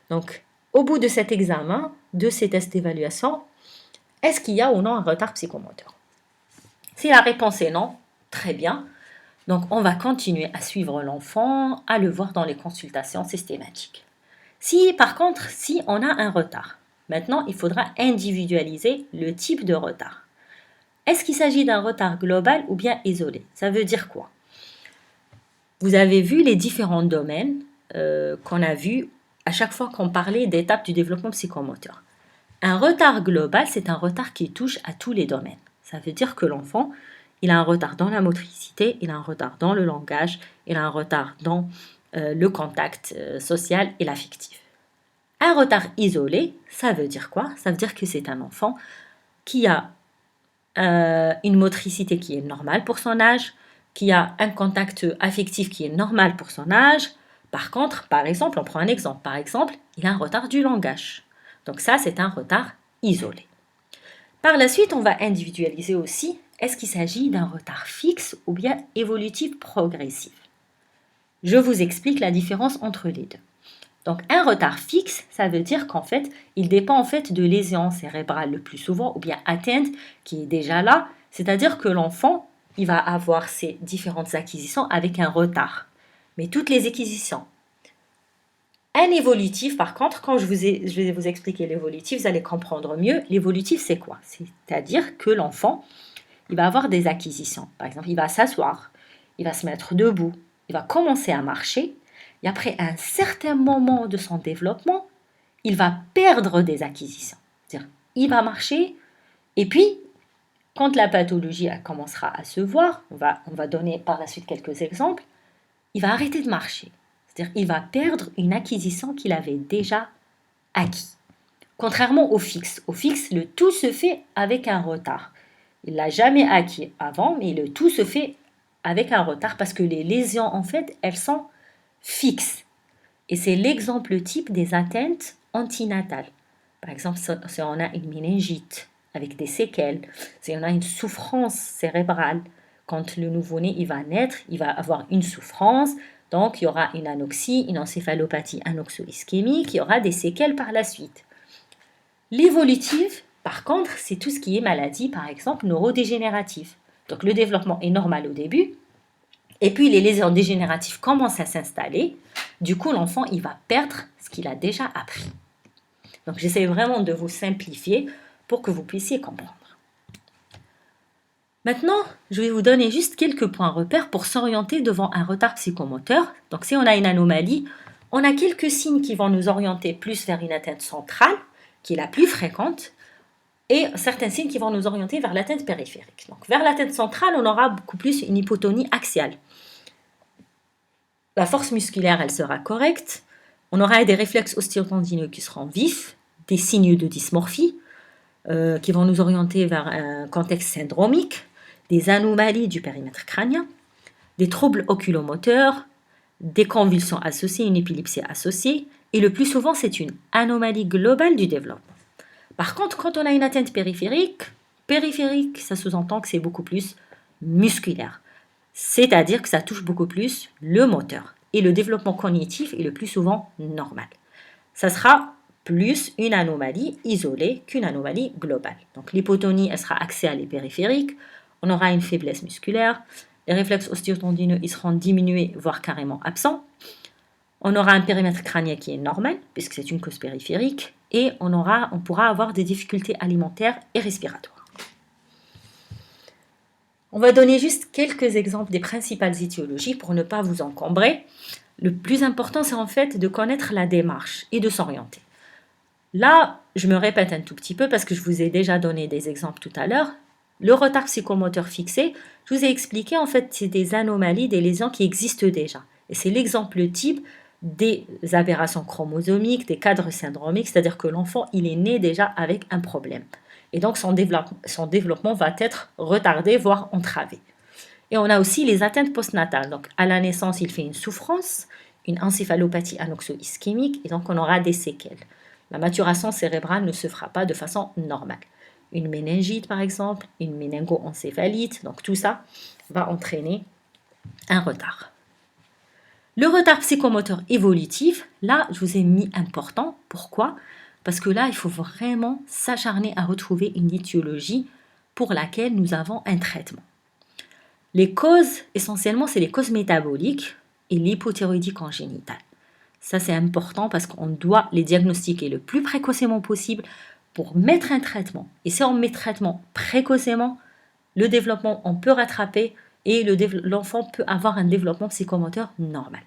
Speaker 1: Donc, au bout de cet examen, de ces tests d'évaluation, est-ce qu'il y a ou non un retard psychomoteur? Si la réponse est non, très bien. Donc, on va continuer à suivre l'enfant, à le voir dans les consultations systématiques. Si, par contre, si on a un retard, maintenant, il faudra individualiser le type de retard. Est-ce qu'il s'agit d'un retard global ou bien isolé? Ça veut dire quoi? Vous avez vu les différents domaines qu'on a vus à chaque fois qu'on parlait d'étapes du développement psychomoteur. Un retard global, c'est un retard qui touche à tous les domaines. Ça veut dire que l'enfant, il a un retard dans la motricité, il a un retard dans le langage, il a un retard dans le contact social et l'affectif. Un retard isolé, ça veut dire quoi? Ça veut dire que c'est un enfant qui a une motricité qui est normale pour son âge, qui a un contact affectif qui est normal pour son âge. Par contre, par exemple, on prend un exemple. Par exemple, il a un retard du langage. Donc ça, c'est un retard isolé. Par la suite, on va individualiser aussi, est-ce qu'il s'agit d'un retard fixe ou bien évolutif progressif? Je vous explique la différence entre les deux. Donc un retard fixe, ça veut dire qu'en fait, il dépend en fait de lésions cérébrales le plus souvent ou bien atteinte qui est déjà là, c'est-à-dire que l'enfant, il va avoir ses différentes acquisitions avec un retard. Mais toutes les acquisitions. Un évolutif, par contre, quand je vais vous expliquer l'évolutif, vous allez comprendre mieux. L'évolutif, c'est quoi? C'est-à-dire que l'enfant, il va avoir des acquisitions. Par exemple, il va s'asseoir, il va se mettre debout, il va commencer à marcher. Et après un certain moment de son développement, il va perdre des acquisitions. C'est-à-dire, il va marcher, et puis, quand la pathologie commencera à se voir, on va donner par la suite quelques exemples, il va arrêter de marcher. C'est-à-dire qu'il va perdre une acquisition qu'il avait déjà acquis. Contrairement au fixe. Au fixe, le tout se fait avec un retard. Il l'a jamais acquis avant, mais le tout se fait avec un retard parce que les lésions, en fait, elles sont fixes. Et c'est l'exemple type des atteintes antinatales. Par exemple, si on a une méningite avec des séquelles, si on a une souffrance cérébrale, quand le nouveau-né il va naître, il va avoir une souffrance, donc il y aura une anoxie, une encéphalopathie anoxo-ischémique, il y aura des séquelles par la suite. L'évolutive, par contre, c'est tout ce qui est maladie, par exemple, neurodégénérative. Donc le développement est normal au début, et puis les lésions dégénératives commencent à s'installer. Du coup, l'enfant, il va perdre ce qu'il a déjà appris. Donc j'essaie vraiment de vous simplifier pour que vous puissiez comprendre. Maintenant, je vais vous donner juste quelques points repères pour s'orienter devant un retard psychomoteur. Donc si on a une anomalie, on a quelques signes qui vont nous orienter plus vers une atteinte centrale, qui est la plus fréquente, et certains signes qui vont nous orienter vers l'atteinte périphérique. Donc vers l'atteinte centrale, on aura beaucoup plus une hypotonie axiale. La force musculaire, elle sera correcte. On aura des réflexes ostéotendineux qui seront vifs, des signes de dysmorphie qui vont nous orienter vers un contexte syndromique, des anomalies du périmètre crânien, des troubles oculomoteurs, des convulsions associées, une épilepsie associée, et le plus souvent, c'est une anomalie globale du développement. Par contre, quand on a une atteinte périphérique, ça sous-entend que c'est beaucoup plus musculaire. C'est-à-dire que ça touche beaucoup plus le moteur. Et le développement cognitif est le plus souvent normal. Ça sera plus une anomalie isolée qu'une anomalie globale. Donc l'hypotonie, elle sera axiale et périphérique. On aura une faiblesse musculaire. Les réflexes ostéotendineux, ils seront diminués, voire carrément absents. On aura un périmètre crânien qui est normal, puisque c'est une cause périphérique. Et on pourra avoir des difficultés alimentaires et respiratoires. On va donner juste quelques exemples des principales étiologies pour ne pas vous encombrer. Le plus important, c'est en fait de connaître la démarche et de s'orienter. Là, je me répète un tout petit peu parce que je vous ai déjà donné des exemples tout à l'heure. Le retard psychomoteur fixé, je vous ai expliqué, en fait, c'est des anomalies, des lésions qui existent déjà. Et c'est l'exemple type des aberrations chromosomiques, des cadres syndromiques, c'est-à-dire que l'enfant, il est né déjà avec un problème. Et donc, son développement va être retardé, voire entravé. Et on a aussi les atteintes postnatales. Donc, à la naissance, il fait une souffrance, une encéphalopathie anoxo-ischémique, et donc on aura des séquelles. La maturation cérébrale ne se fera pas de façon normale. Une méningite, par exemple, une méningoencéphalite, donc tout ça va entraîner un retard. Le retard psychomoteur évolutif, là, je vous ai mis important. Pourquoi ? Parce que là, il faut vraiment s'acharner à retrouver une étiologie pour laquelle nous avons un traitement. Les causes, essentiellement, c'est les causes métaboliques et l'hypothyroïdie congénitale. Ça, c'est important parce qu'on doit les diagnostiquer le plus précocement possible pour mettre un traitement. Et si on met traitement précocement, le développement, on peut rattraper et l'enfant peut avoir un développement psychomoteur normal.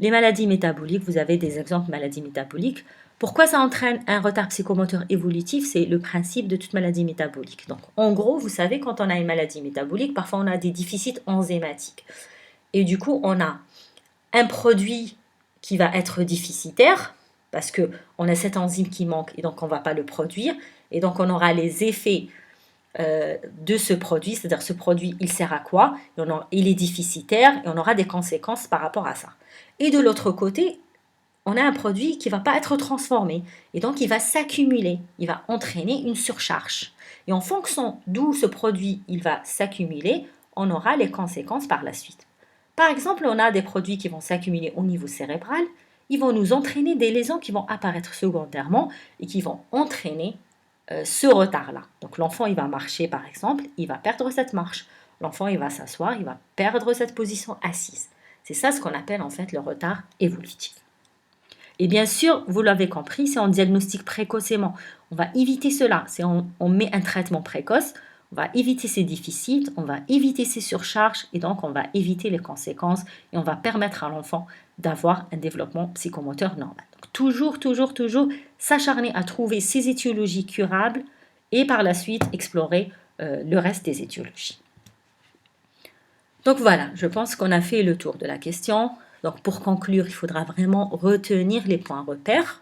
Speaker 1: Les maladies métaboliques, vous avez des exemples de maladies métaboliques. Pourquoi ça entraîne un retard psychomoteur évolutif? C'est le principe de toute maladie métabolique. Donc, en gros, vous savez, quand on a une maladie métabolique, parfois on a des déficits enzymatiques. Et du coup, on a un produit qui va être déficitaire parce qu'on a cet enzyme qui manque et donc on ne va pas le produire. Et donc, on aura les effets de ce produit, c'est-à-dire ce produit, il sert à quoi? Il est déficitaire et on aura des conséquences par rapport à ça. Et de l'autre côté, on a un produit qui ne va pas être transformé et donc il va s'accumuler, il va entraîner une surcharge. Et en fonction d'où ce produit il va s'accumuler, on aura les conséquences par la suite. Par exemple, on a des produits qui vont s'accumuler au niveau cérébral, ils vont nous entraîner des lésions qui vont apparaître secondairement et qui vont entraîner ce retard-là. Donc l'enfant, il va marcher par exemple, il va perdre cette marche. L'enfant, il va s'asseoir, il va perdre cette position assise. C'est ça ce qu'on appelle en fait le retard évolutif. Et bien sûr, vous l'avez compris, c'est on diagnostique précocement. On va éviter cela. C'est on met un traitement précoce, on va éviter ces déficits, on va éviter ces surcharges et donc on va éviter les conséquences et on va permettre à l'enfant d'avoir un développement psychomoteur normal. Donc, toujours s'acharner à trouver ces étiologies curables et par la suite explorer le reste des étiologies. Donc voilà, je pense qu'on a fait le tour de la question. Donc pour conclure, il faudra vraiment retenir les points repères.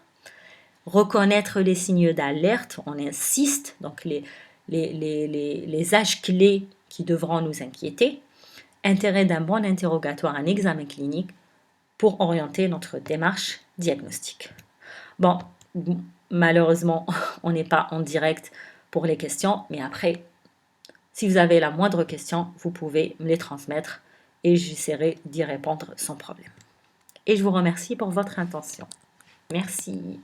Speaker 1: reconnaître les signes d'alerte, on insiste, donc les âges clés qui devront nous inquiéter, intérêt d'un bon interrogatoire, un examen clinique pour orienter notre démarche diagnostique. Bon, malheureusement, on n'est pas en direct pour les questions, mais après, si vous avez la moindre question, vous pouvez me les transmettre et j'essaierai d'y répondre sans problème. Et je vous remercie pour votre attention. Merci.